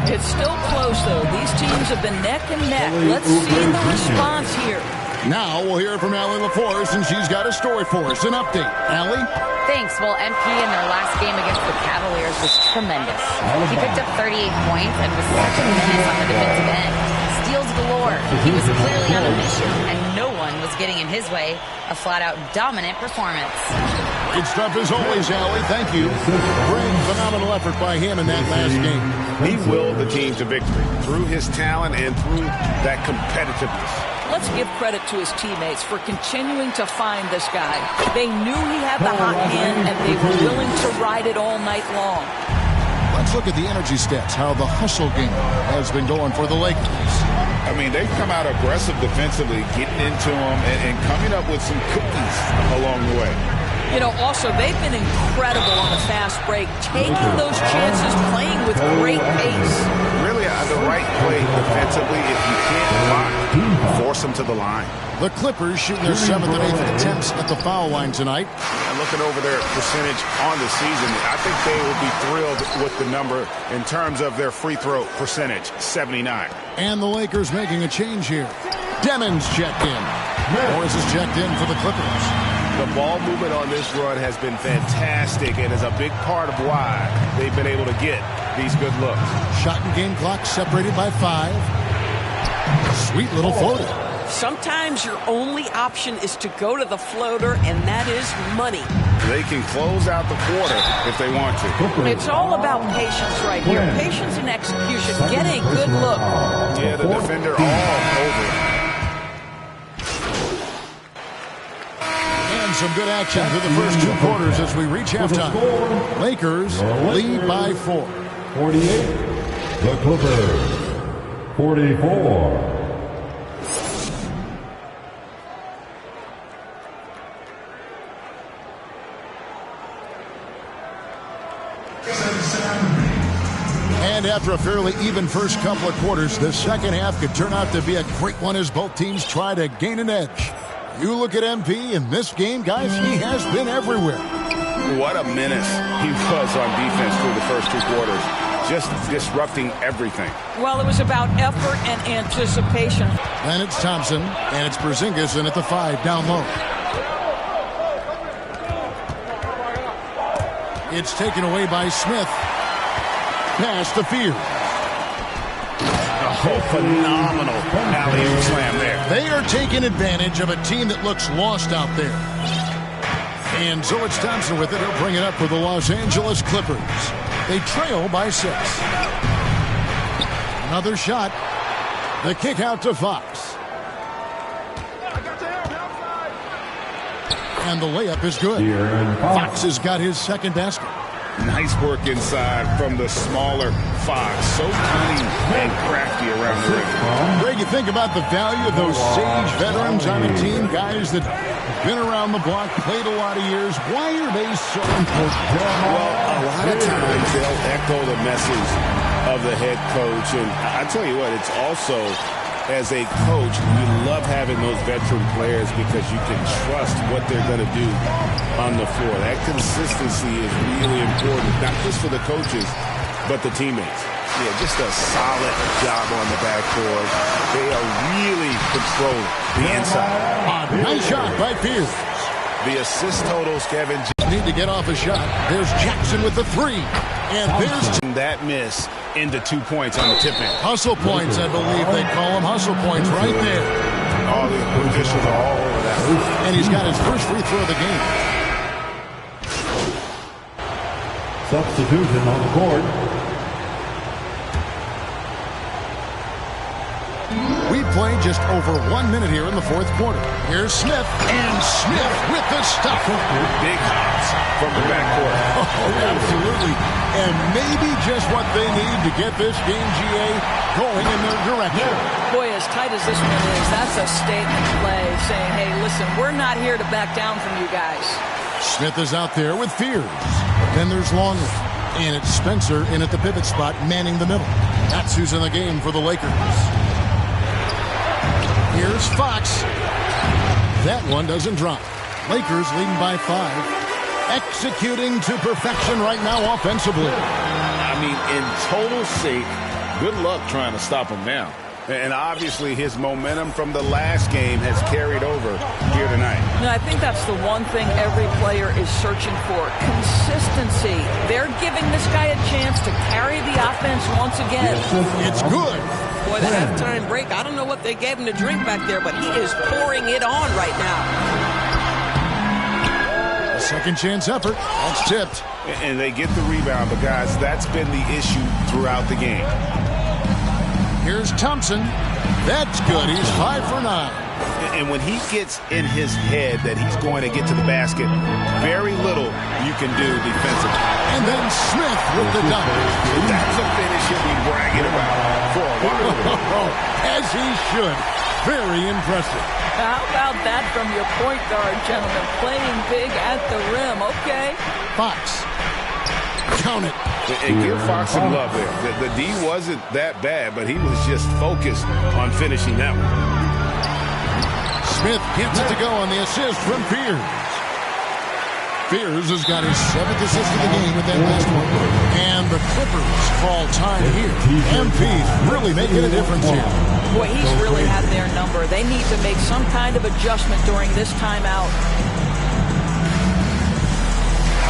It's still close, though. These teams have been neck and neck. Let's see the response here. Now we'll hear from Allie LaForce, and she's got a story for us. An update. Allie? Thanks. Well, MP in their last game against the Cavaliers was tremendous. He picked up 38 points and was such a menace on the defensive end. Steals galore. He was clearly on a mission, and no one was getting in his way. A flat-out dominant performance. Good stuff as always, Allie. Thank you. Great, phenomenal effort by him in that last game. He willed the team to victory through his talent and through that competitiveness. Let's give credit to his teammates for continuing to find this guy. They knew he had the hot hand, and they were willing to ride it all night long. Let's look at the energy stats, how the hustle game has been going for the Lakers. I mean, they've come out aggressive defensively, getting into them and coming up with some cookies along the way. You know, also, they've been incredible on the fast break, taking those chances, playing with great pace. Really, the right play defensively. If you can't block, force them to the line. The Clippers shooting their 7th and 8th attempts at the foul line tonight. And looking over their percentage on the season, I think they will be thrilled with the number in terms of their free throw percentage, 79. And the Lakers making a change here. Demons checked in. Morris is checked in for the Clippers. The ball movement on this run has been fantastic and is a big part of why they've been able to get these good looks. Shot and game clock separated by 5. Sweet little floater. Sometimes your only option is to go to the floater, and that is money. They can close out the quarter if they want to. It's all about patience right here. Patience and execution. Get a good look. Yeah, the defender all over it. And some good action through the first 2 quarters as we reach halftime. Lakers lead by 4. 48, the Clippers. 44. And after a fairly even first couple of quarters, the second half could turn out to be a great one as both teams try to gain an edge. You look at MP in this game, guys, he has been everywhere. What a menace he was on defense through the first 2 quarters, just disrupting everything. Well, it was about effort and anticipation. Then it's Thompson, and it's Porzingis in at the 5 down low. It's taken away by Smith. Pass to Fears. Oh, phenomenal alley-oop slam there. They are taking advantage of a team that looks lost out there. And so it's Thompson with it. He'll bring it up for the Los Angeles Clippers. They trail by 6. Another shot. The kick out to Fox. And the layup is good. Fox has got his second basket. Nice work inside from the smaller Fox. So cunning and crafty around the rim. Greg, you think about the value of those sage veterans on a team, guys that have been around the block, played a lot of years. Why are they so important? Well, a lot of times they'll echo the message of the head coach. And I tell you what, it's also, as a coach, you love having those veteran players because you can trust what they're going to do on the floor. That consistency is really important, not just for the coaches, but the teammates. Yeah, just a solid job on the backboard. They are really controlling the inside. Nice shot by Pierce. The assist totals, Kevin. Need to get off a shot. There's Jackson with the 3. And there's that miss into 2 points on the tip-in. Hustle points, I believe they call them. Hustle points right there. All the officials are all over that. And he's got his first free throw of the game. Substitution on the court. We play just over 1 minute here in the fourth quarter. Here's Smith, and Smith with the stuff. Big hops from the backcourt. Oh, absolutely. And maybe just what they need to get this game, GA, going in their direction. Boy, as tight as this one is, that's a statement play saying, hey, listen, we're not here to back down from you guys. Smith is out there with Fears. Then there's Longley. And it's Spencer in at the pivot spot, manning the middle. That's who's in the game for the Lakers. Here's Fox. That one doesn't drop. Lakers leading by 5. Executing to perfection right now offensively. I mean, in total sync, good luck trying to stop him now. And obviously his momentum from the last game has carried over here tonight. No, I think that's the one thing every player is searching for. Consistency. They're giving this guy a chance to carry the offense once again. It's good. Boy, the halftime break, I don't know what they gave him to drink back there, but he is pouring it on right now. A second chance effort. That's tipped. And they get the rebound, but guys, that's been the issue throughout the game. Here's Thompson. That's good. He's 5 for 9. And when he gets in his head that he's going to get to the basket, very little you can do defensively. And then Smith with the dunk. That's a finish he'll be bragging about for a while. As he should. Very impressive. How about that from your point guard, gentlemen? Playing big at the rim. Okay. Fox. Count it. And give Fox some love there. The D wasn't that bad, but he was just focused on finishing that one. Smith gets it to go on the assist from Fears. Fears has got his 7th assist of the game with that last one. And the Clippers call time here. MP's really making a difference here. Boy, he's really had their number. They need to make some kind of adjustment during this timeout.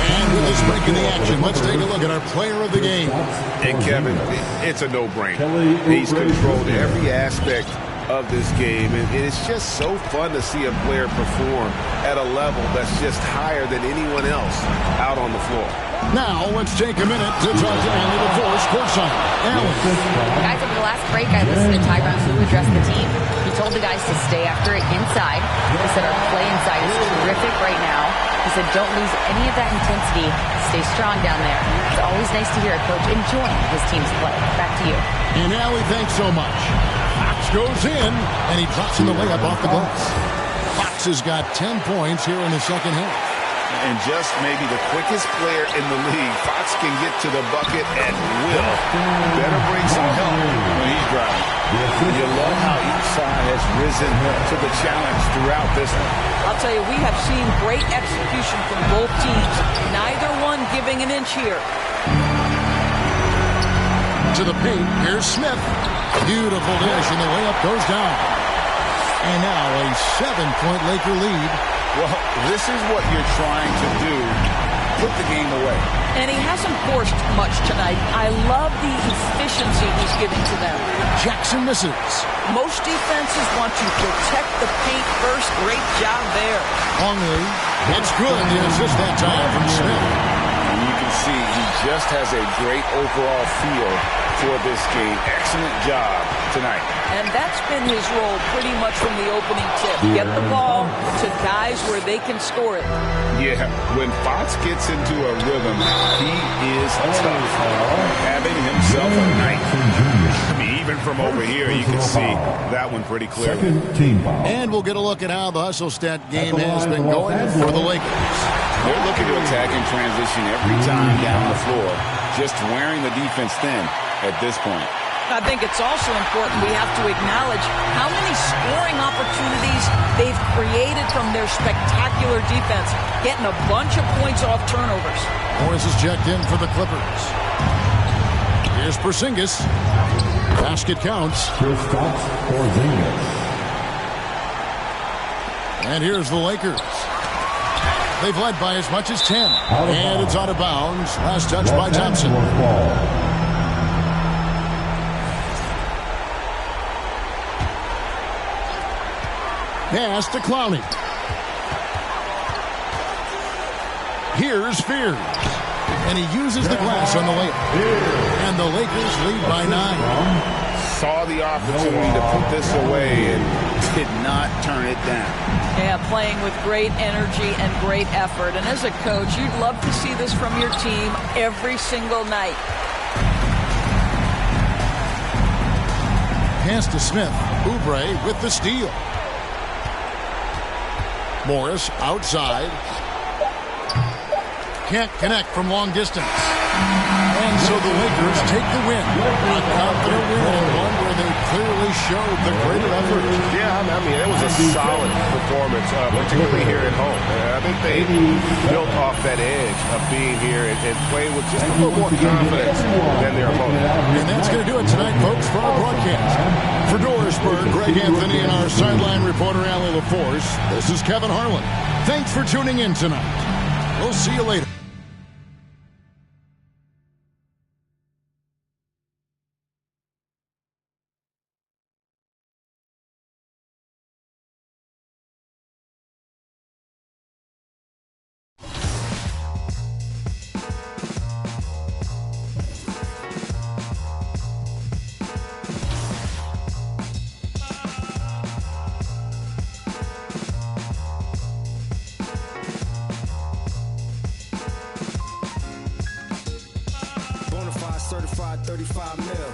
And with this break in the action, let's take a look at our player of the game. And Kevin, it's a no-brainer. He's controlled every aspect of this game, and it's just so fun to see a player perform at a level that's just higher than anyone else out on the floor. Now, let's take a minute to talk to Allie LaForce courtside. Allie. Guys, over the last break, I listened to Tyronn Lue address the team. He told the guys to stay after it inside. He said our play inside is terrific right now. He said, don't lose any of that intensity. Stay strong down there. It's always nice to hear a coach enjoying his team's play. Back to you. And Allie, thanks so much. Fox goes in, and he drops in the layup off the glass. Fox has got 10 points here in the second half. And just maybe the quickest player in the league. Fox can get to the bucket at will. Better bring some help when he's driving. You love how each side has risen to the challenge throughout this one. I'll tell you, we have seen great execution from both teams. Neither one giving an inch here. To the paint, here's Smith. Beautiful dish, and the layup goes down. And now a 7-point Laker lead. Well, this is what you're trying to do. Put the game away. And he hasn't forced much tonight. I love the efficiency he's giving to them. Jackson misses. Most defenses want to protect the paint first. Great job there. Longley, it's good. The assist that time from Smith. And you can see he just has a great overall feel for this game. Excellent job tonight. And that's been his role pretty much from the opening tip. Get the ball to guys where they can score it. Yeah, when Fox gets into a rhythm, he is tough. Having himself a night. I mean, even from over here, you can see that one pretty clearly. And we'll get a look at how the hustle stat game has been going for the Lakers. They're looking to attack in transition every time down the floor, just wearing the defense thin at this point. I think it's also important we have to acknowledge how many scoring opportunities they've created from their spectacular defense, getting a bunch of points off turnovers. Morris is checked in for the Clippers. Here's Porzingis. Basket counts. And here's the Lakers. They've led by as much as 10. And it's out of bounds. Last touch by Thompson. Pass to Clowney. Here's Fears. And he uses the glass on the layup. And the Lakers lead by 9. Saw the opportunity to put this away and did not turn it down. Yeah, playing with great energy and great effort. And as a coach, you'd love to see this from your team every single night. Pass to Smith. Oubre with the steal. Morris outside. Can't connect from long distance. And so the Lakers take the win. A confident win and one where they clearly showed the greater effort. Yeah, I mean, it was a solid performance, particularly here at home. I think they built off that edge of being here and playing with just a little more confidence than their opponent. And that's going to do it tonight, folks, for our broadcast. For Dorisburg, Greg Anthony and our sideline reporter, Allie LaForce, this is Kevin Harlan. Thanks for tuning in tonight. We'll see you later. Certified 35 mil.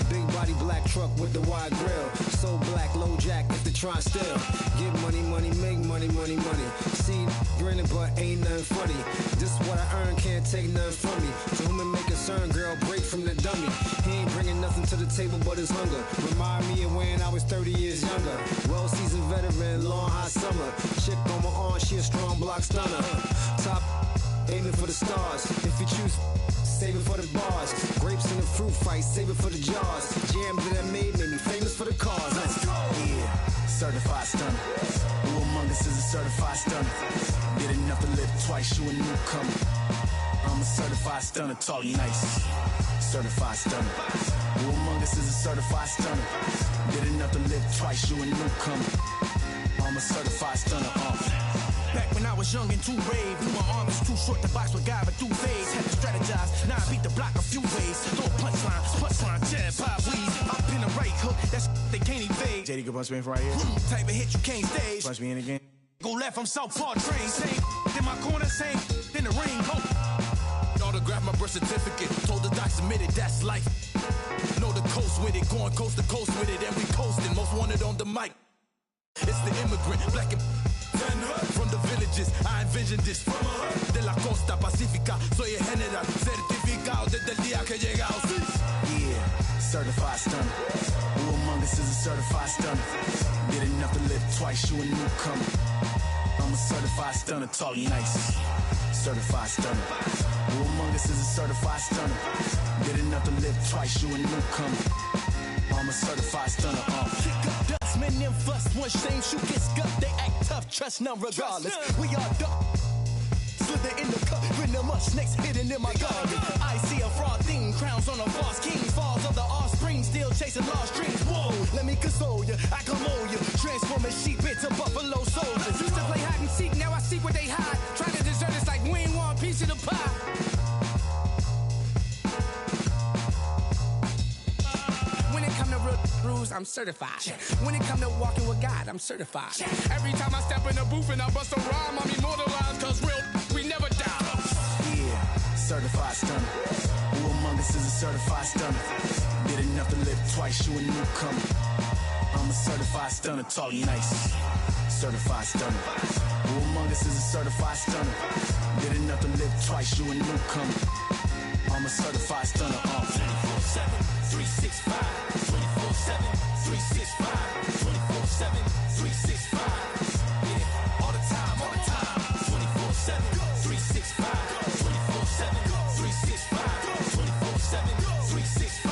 Big body black truck with the wide grill. So black, low jack if they try still. Get money, money, make money, money, money. See, grinning but ain't nothing funny. This what I earn, can't take nothing from me. To whom it may concern, girl, break from the dummy. He ain't bringing nothing to the table but his hunger. Remind me of when I was 30 years younger. Well-seasoned veteran, long hot summer. Chick on my arm, she a strong block stunner. Top aiming for the stars. If you choose, save it for the bars. Grapes in the fruit fight, save it for the jars. Jam that I made me famous for the cars. Let's go. Yeah, certified stunner. Who among us is a certified stunner? Did enough to live twice, you a newcomer. I'm a certified stunner, talk nice. Certified stunner. Who among us is a certified stunner? Did enough to live twice, you a newcomer. I'm a certified stunner. Back when I was young and too brave, knew my arm was too short to box with guy, but through phase. Had to strategize, now I beat the block a few ways. Throw a punchline, jab, pop, weave. I pin a right hook, that's they can't evade. JD could punch me in from right here. Type of hit you can't stage. Punch me in again. Go go left, I'm Southpaw train. Same in my corner, same in the ring. Autograph my birth certificate. Told the doc submitted, that's life. Know the coast with it, going coast to coast with it, and we coasting. Most wanted on the mic. It's the immigrant, black and from the villages. I envisioned this from a hood de la costa pacífica. Soy el general certificado desde el día que llegamos. Yeah, certified stunner. Who among us is a certified stunner? Did enough to live twice, you a newcomer. I'm a certified stunner, talk nice. Certified stunner. Who among us is a certified stunner? Did enough to live twice, you a newcomer. I'm a certified stunner. Kick up dust, men them fuss. One shame, shoot gets gut. They act tough, trust none regardless. We are duck. Slither in the cup, bring them up, snakes hidden in my garden. I see a fraud thing, crowns on a false king. Falls of the offspring, still chasing lost dreams. Whoa, let me console you, I come on you. Transforming sheep into buffalo soldiers. Used to play hide and seek, now I see where they hide. Try to desert us like we ain't want a piece of the pie. When it come to real rules, I'm certified. When it come to walking with God, I'm certified. Every time I step in the booth and I bust a rhyme, I'm immortalized, cause real we never die. Yeah, certified stunner. Who among us is a certified stunner? Did enough to live twice, you a newcomer. I'm a certified stunner, talk nice. Certified stunner. Who among us is a certified stunner? Did enough to live twice, you a newcomer. I'm a certified stunner. 24/7, 365. 24/7, 365. 24/7, 365. Yeah, all the time, all the time. 24/7, 365. 24/7, 365. 24/7, 365.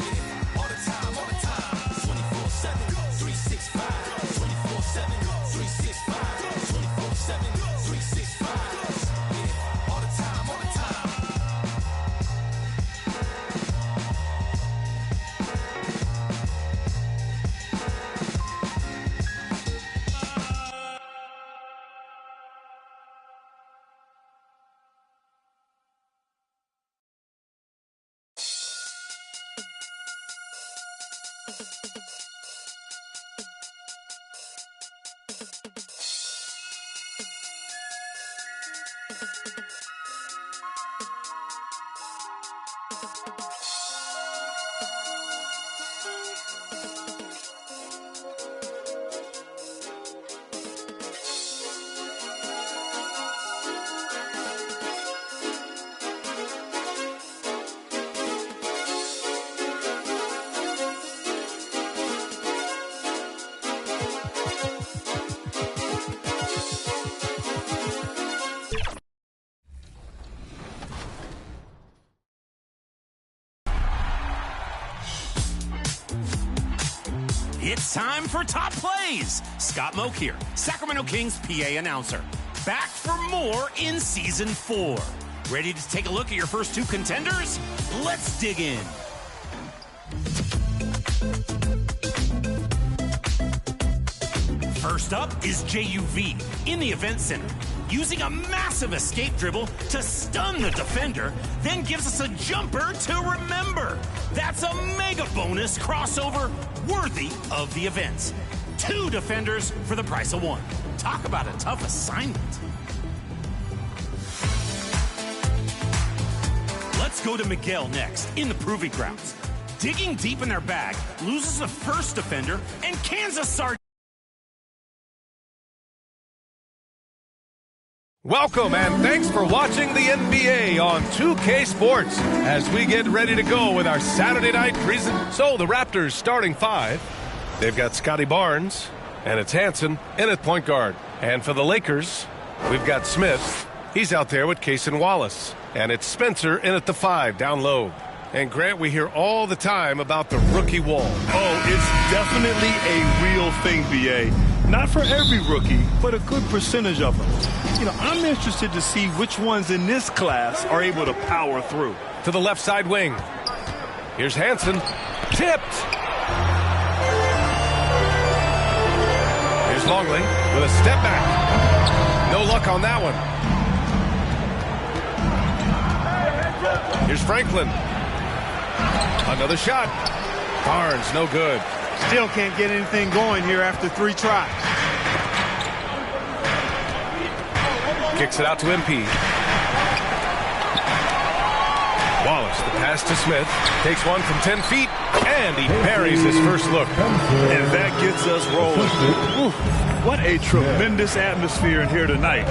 Yeah, all the time, all the time. 24/7, 365. 24/7, 365. 24/7, 365. Yeah, all the time, all the time. It's time for Top Plays. Scott Moak here, Sacramento Kings PA announcer. Back for more in Season 4. Ready to take a look at your first two contenders? Let's dig in. First up is JUV in the Event Center, using a massive escape dribble to stun the defender, then gives us a jumper to remember. That's a mega bonus crossover worthy of the events. 2 defenders for the price of 1. Talk about a tough assignment. Let's go to Miguel next in the Proving Grounds. Digging deep in their bag, loses the first defender, and Kansas Sergeant. Welcome and thanks for watching the NBA on 2K Sports as we get ready to go with our Saturday night presentation. So the Raptors starting 5. They've got Scotty Barnes and it's Hansen in at point guard. And for the Lakers, we've got Smith. He's out there with Cason Wallace. And it's Spencer in at the 5 down low. And Grant, we hear all the time about the rookie wall. Oh, it's definitely a real thing, BA. Not for every rookie, but a good percentage of them. You know, I'm interested to see which ones in this class are able to power through. To the left side wing. Here's Hansen. Tipped. Here's Longley with a step back. No luck on that one. Here's Franklin. Another shot. Barnes, no good. Still can't get anything going here after 3 tries. Kicks it out to MP. Wallace, the pass to Smith. Takes one from 10 feet, and he buries his first look. And that gets us rolling. Ooh, what a tremendous atmosphere in here tonight.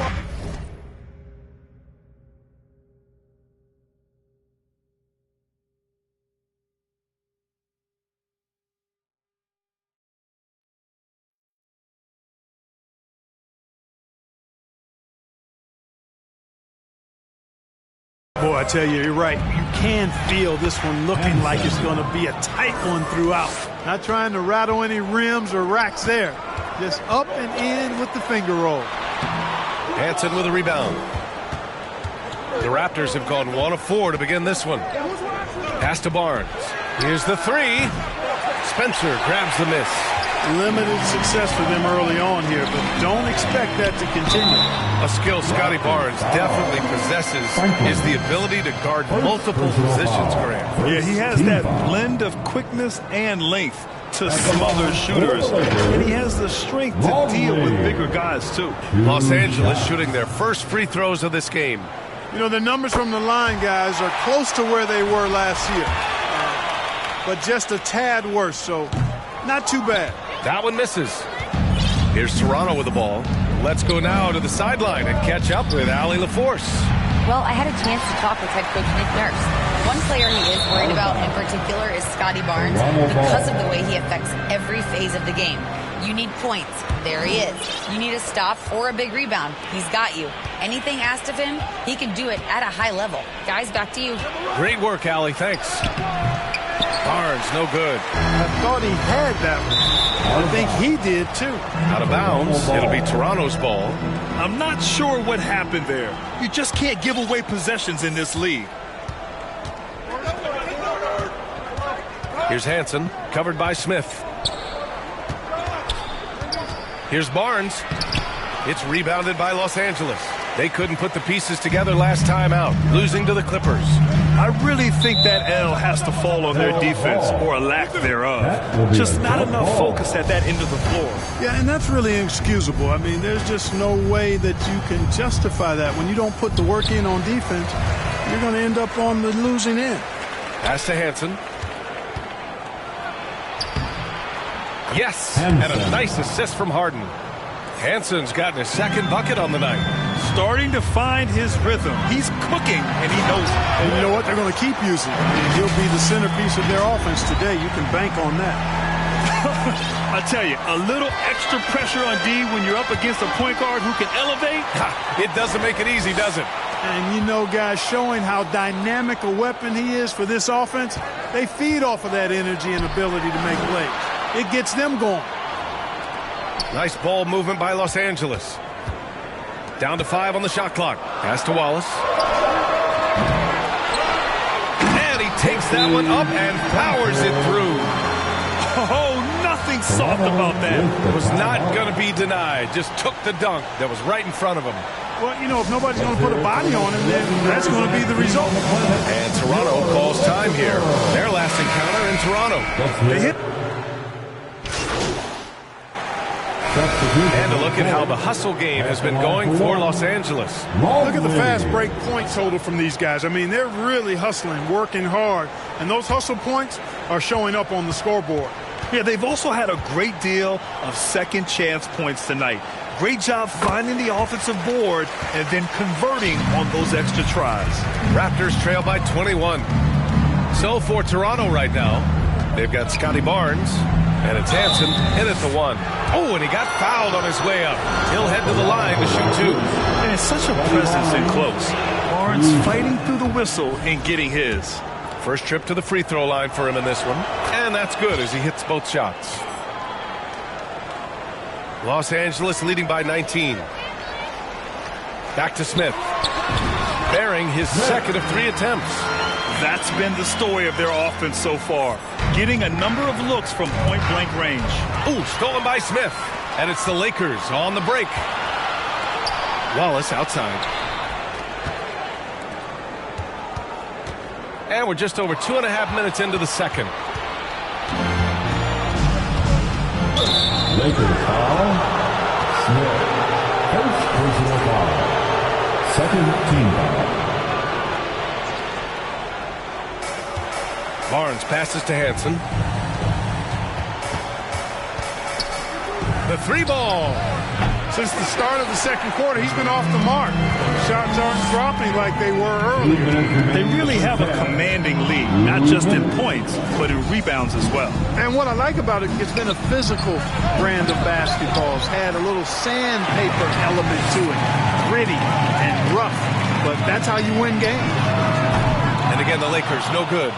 Boy, I tell you, you're right. You can feel this one looking like it's going to be a tight one throughout. Not trying to rattle any rims or racks there. Just up and in with the finger roll. Hansen with a rebound. The Raptors have gone 1 of 4 to begin this one. Pass to Barnes. Here's the three. Spencer grabs the miss. Limited success for them early on here, but don't expect that to continue. A skill Scotty Barnes definitely possesses is the ability to guard multiple positions, Grant. Yeah, he has that blend of quickness and length to smother shooters, and he has the strength to deal with bigger guys, too. Los Angeles shooting their first free throws of this game. You know, the numbers from the line, guys, are close to where they were last year, but just a tad worse, so not too bad. That one misses. Here's Toronto with the ball. Let's go now to the sideline and catch up with Allie LaForce. Well, I had a chance to talk with head coach Nick Nurse. One player he is worried about in particular is Scotty Barnes because of the way he affects every phase of the game. You need points. There he is. You need a stop or a big rebound. He's got you. Anything asked of him, he can do it at a high level. Guys, back to you. Great work, Allie. Thanks. Barnes, no good. I thought he had that one. I think he did, too. Out of bounds. It'll be Toronto's ball. I'm not sure what happened there. You just can't give away possessions in this league. Here's Hansen, covered by Smith. Here's Barnes. It's rebounded by Los Angeles. They couldn't put the pieces together last time out, losing to the Clippers. I really think that L has to fall on their defense, or a lack thereof. Just not enough focus at that end of the floor. Yeah, and that's really inexcusable. I mean, there's just no way that you can justify that. When you don't put the work in on defense, you're going to end up on the losing end. Pass to Hansen. Yes, and a nice assist from Harden. Hansen's gotten his second bucket on the night. Starting to find his rhythm. He's cooking, and he knows it. And you know what? They're going to keep using him. I mean, he'll be the centerpiece of their offense today. You can bank on that. I tell you, a little extra pressure on D when you're up against a point guard who can elevate. It doesn't make it easy, does it? And you know, guys, showing how dynamic a weapon he is for this offense, they feed off of that energy and ability to make plays. It gets them going. Nice ball movement by Los Angeles. Down to 5 on the shot clock. Pass to Wallace. And he takes that one up and powers it through. Oh, nothing soft about that. It was not going to be denied. Just took the dunk that was right in front of him. Well, you know, if nobody's going to put a body on him, then that's going to be the result. And Toronto calls time here. Their last encounter in Toronto. They hit. And a look at how the hustle game has been going for Los Angeles. Look at the fast break point total from these guys. I mean, they're really hustling, working hard. And those hustle points are showing up on the scoreboard. Yeah, they've also had a great deal of second chance points tonight. Great job finding the offensive board and then converting on those extra tries. Raptors trail by 21. So for Toronto right now, they've got Scotty Barnes. And it's Hansen in at the 1. Oh, and he got fouled on his way up. He'll head to the line to shoot 2. And such a presence in close. Barnes fighting through the whistle and getting his. First trip to the free throw line for him in this one. And that's good as he hits both shots. Los Angeles leading by 19. Back to Smith. Bearing his second of 3 attempts. That's been the story of their offense so far. Getting a number of looks from point-blank range. Ooh, stolen by Smith. And it's the Lakers on the break. Wallace outside. And we're just over 2.5 minutes into the second. Lakers foul. Smith. First personal foul. Second team foul. Barnes passes to Hansen. The 3-ball. Since the start of the second quarter, he's been off the mark. Shots aren't dropping like they were earlier. They really have a commanding lead, not just in points, but in rebounds as well. And what I like about it, it's been a physical brand of basketball. It's had a little sandpaper element to it. Gritty and rough, but that's how you win games. And again, the Lakers, no good.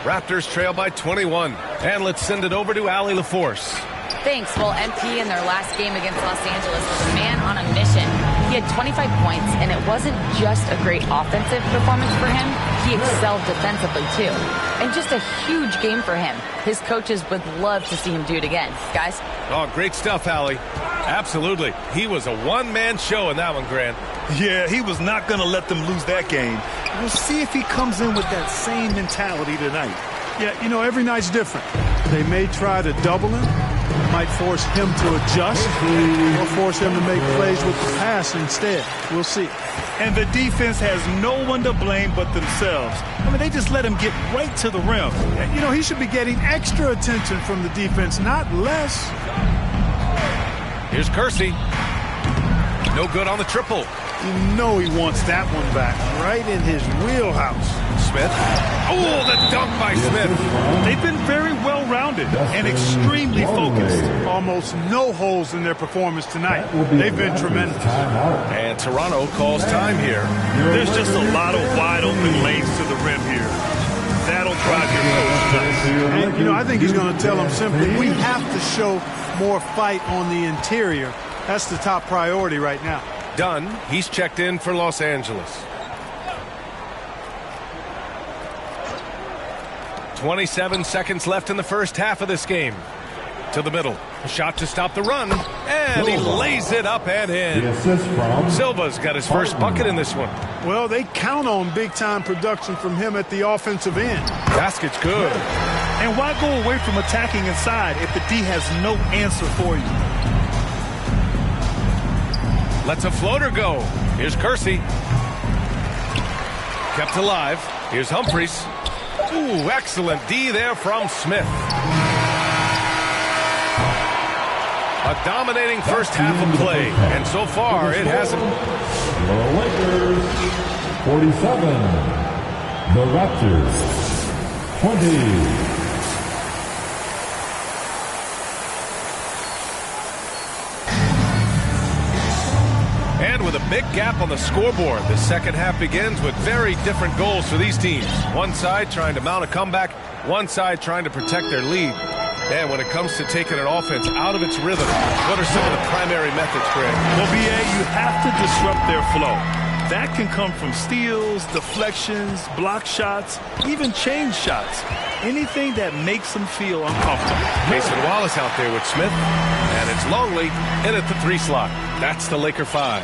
Raptors trail by 21. And let's send it over to Allie LaForce. Thanks. Well, MP in their last game against Los Angeles was a man on a mission. He had 25 points, and it wasn't just a great offensive performance for him. He excelled defensively, too. And just a huge game for him. His coaches would love to see him do it again. Guys? Oh, great stuff, Allie. Absolutely. He was a one-man show in that one, Grant. Yeah, he was not going to let them lose that game. We'll see if he comes in with that same mentality tonight. Yeah, you know, every night's different. They may try to double him, might force him to adjust, or force him to make plays with the pass instead. We'll see. And the defense has no one to blame but themselves. I mean, they just let him get right to the rim. You know, he should be getting extra attention from the defense, not less. Here's Kersey. No good on the triple. You know he wants that one back, right in his wheelhouse. Smith. Oh, the dunk by Smith. They've been very well-rounded and extremely focused. Almost no holes in their performance tonight. They've been tremendous. And Toronto calls time here. There's just a lot of wide-open lanes to the rim here. That'll drive your coach nuts. And, you know, I think he's going to tell them simply, we have to show more fight on the interior. That's the top priority right now. Dunn, he's checked in for Los Angeles. 27 seconds left in the first half of this game. To the middle. A shot to stop the run. And he lays it up and in. Silva's got his first bucket in this one. Well, they count on big-time production from him at the offensive end. Basket's good. And why go away from attacking inside if the D has no answer for you? Lets a floater go. Here's Kersey. Kept alive. Here's Humphries. Ooh, excellent D there from Smith. A dominating first half of play, and so far it hasn't. The Lakers, 47. The Raptors, 20. And with a big gap on the scoreboard, the second half begins with very different goals for these teams. One side trying to mount a comeback, one side trying to protect their lead. And when it comes to taking an offense out of its rhythm, what are some of the primary methods, Greg? Well, B.A., you have to disrupt their flow. That can come from steals, deflections, block shots, even change shots. Anything that makes them feel uncomfortable. Mason Wallace out there with Smith. And it's Longley in at the 3 slot. That's the Laker 5.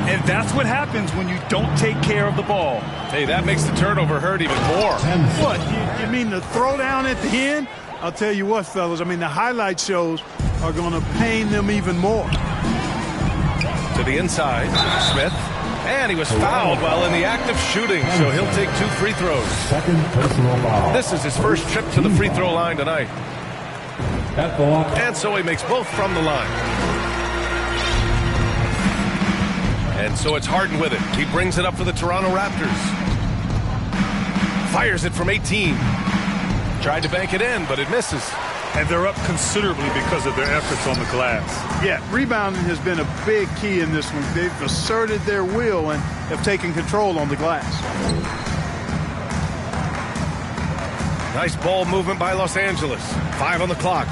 And that's what happens when you don't take care of the ball. Hey, that makes the turnover hurt even more. What, you mean the throwdown at the end? I'll tell you what, fellas, I mean, the highlight shows are going to pain them even more. To the inside, Smith. And he was fouled while in the act of shooting, so he'll take 2 free throws. Second personal foul. This is his first trip to the free throw line tonight. And so he makes both from the line. And so it's Harden with it. He brings it up for the Toronto Raptors. Fires it from 18. Tried to bank it in, but it misses. And they're up considerably because of their efforts on the glass. Yeah, rebounding has been a big key in this one. They've asserted their will and have taken control on the glass. Nice ball movement by Los Angeles. 5 on the clock.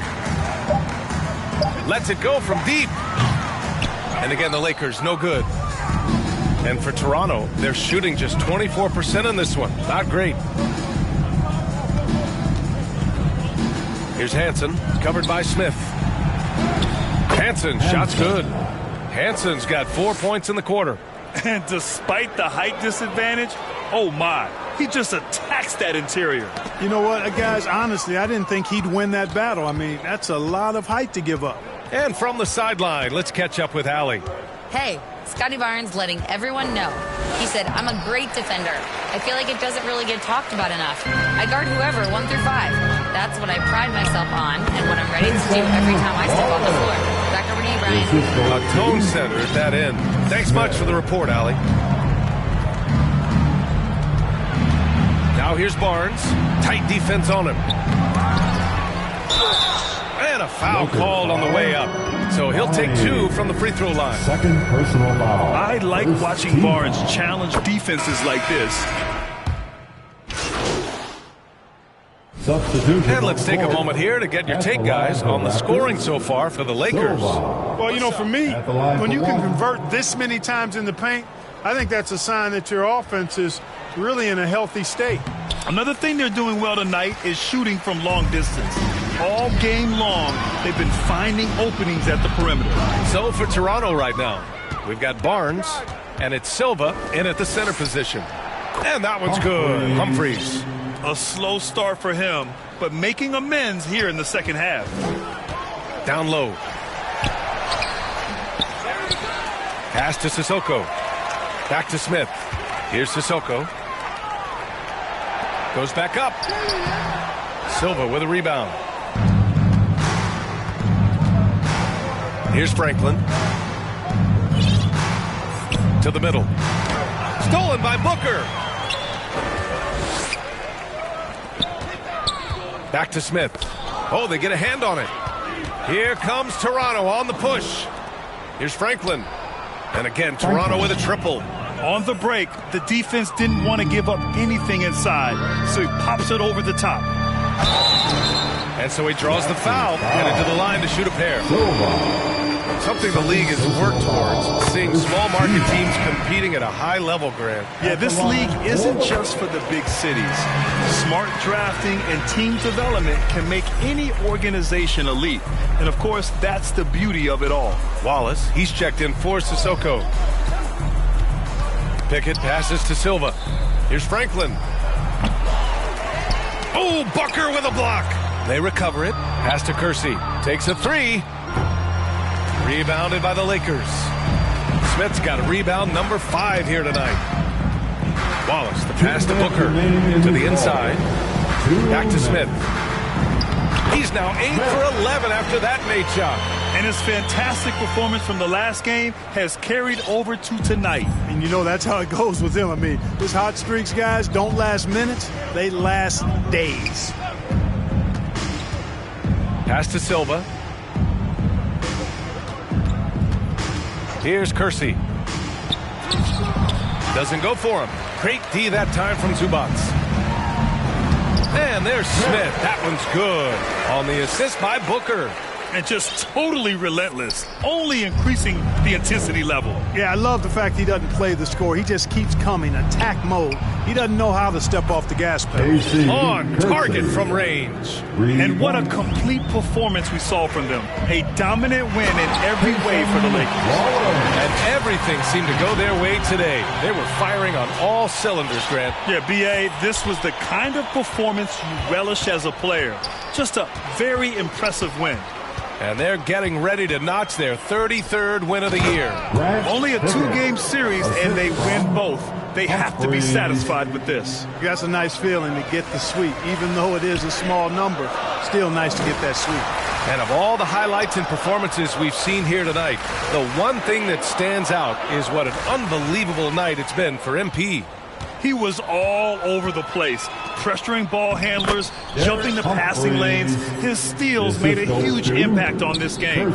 Lets it go from deep. And again, the Lakers, no good. And for Toronto, they're shooting just 24% in this one. Not great. Here's Hansen, covered by Smith. Hansen, shot's good. Hansen's got 4 points in the quarter. And despite the height disadvantage, oh my, he just attacks that interior. You know what, guys, honestly, I didn't think he'd win that battle. I mean, that's a lot of height to give up. And from the sideline, let's catch up with Allie. Hey, Scotty Barnes letting everyone know. He said, I'm a great defender. I feel like it doesn't really get talked about enough. I guard whoever, 1 through 5. That's what I pride myself on and what I'm ready to do every time I step on the floor. Back over to you, Brian. A tone setter at that end. Thanks much for the report, Allie. Now here's Barnes. Tight defense on him. And a foul called on the way up. So he'll take 2 from the free throw line. Second personal foul. I like watching Barnes challenge defenses like this. And let's take a moment here to get your take, guys, on the scoring so far for the Lakers. Well, you know, for me, when you can convert this many times in the paint, I think that's a sign that your offense is really in a healthy state. Another thing they're doing well tonight is shooting from long distance. All game long, they've been finding openings at the perimeter. So for Toronto right now, we've got Barnes, and it's Silva in at the center position. And that one's good. Humphries. A slow start for him, but making amends here in the second half. Down low. Pass to Sissoko. Back to Smith. Here's Sissoko. Goes back up. Silva with a rebound. Here's Franklin. To the middle. Stolen by Booker. Back to Smith. Oh, they get a hand on it. Here comes Toronto on the push. Here's Franklin. And again, Toronto with a triple. On the break, the defense didn't want to give up anything inside, so he pops it over the top. And so he draws the foul, headed to the line to shoot a pair. Something the league has worked towards, seeing small market teams competing at a high level, Grant. Yeah, this league isn't just for the big cities. Smart drafting and team development can make any organization elite. And of course, that's the beauty of it all. Wallace, he's checked in for Sissoko. Pickett passes to Silva. Here's Franklin. Oh, Booker with a block. They recover it. Pass to Kersey. Takes a 3. Rebounded by the Lakers. Smith's got a rebound number 5 here tonight. Wallace, the pass to Booker. To the inside. Back to Smith. He's now 8 for 11 after that made shot. And his fantastic performance from the last game has carried over to tonight. And you know, that's how it goes with him. I mean, his hot streaks, guys, don't last minutes. They last days. Pass to Silva. Here's Kersey. Doesn't go for him. Great D that time from Zubac. And there's Smith. That one's good. On the assist by Booker. And just totally relentless, only increasing the intensity level. Yeah, I love the fact he doesn't play the score. He just keeps coming, attack mode. He doesn't know how to step off the gas pedal. On target from range. And what a complete performance we saw from them. A dominant win in every way for the Lakers. And everything seemed to go their way today. They were firing on all cylinders, Grant. Yeah, B.A., this was the kind of performance you relish as a player. Just a very impressive win. And they're getting ready to notch their 33rd win of the year. Only a 2-game series, and they win both. They have to be satisfied with this. That's a nice feeling to get the sweep. Even though it is a small number, still nice to get that sweep. And of all the highlights and performances we've seen here tonight, the one thing that stands out is what an unbelievable night it's been for MP. He was all over the place, pressuring ball handlers, jumping the passing lanes. His steals made a huge impact on this game.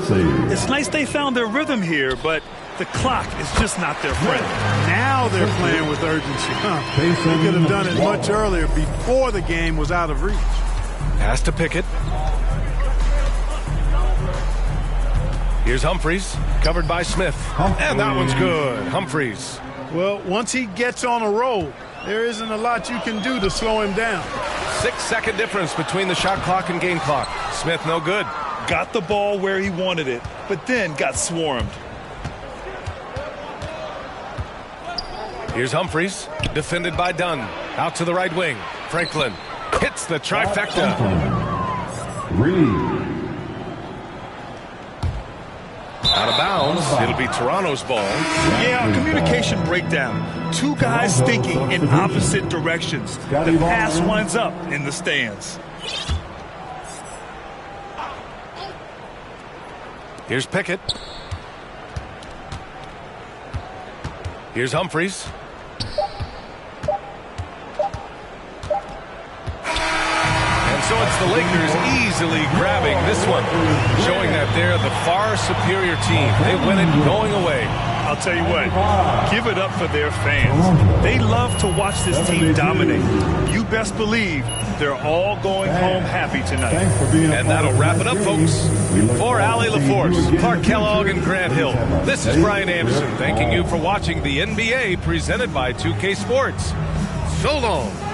It's nice they found their rhythm here, but the clock is just not their friend. Now they're playing with urgency. They could have done it much earlier, before the game was out of reach. Pass to Pickett. Here's Humphries, covered by Smith. And that one's good. Humphries. Well, once he gets on a roll, there isn't a lot you can do to slow him down. 6-second difference between the shot clock and game clock. Smith no good. Got the ball where he wanted it, but then got swarmed. Here's Humphries, defended by Dunn. Out to the right wing. Franklin hits the trifecta. Out of bounds. It'll be Toronto's ball. Yeah, communication breakdown. Two guys thinking in opposite directions. The pass winds up in the stands. Here's Pickett. Here's Humphries. And so it's the Lakers easily grabbing this one, showing that they're the far superior team. They win it going away. I'll tell you what, give it up for their fans. They love to watch this team dominate. You best believe they're all going home happy tonight. And that'll wrap it up, folks. For Allie LaForce, Clark Kellogg, and Grant Hill, this is Brian Anderson thanking you for watching the NBA presented by 2K Sports. So long.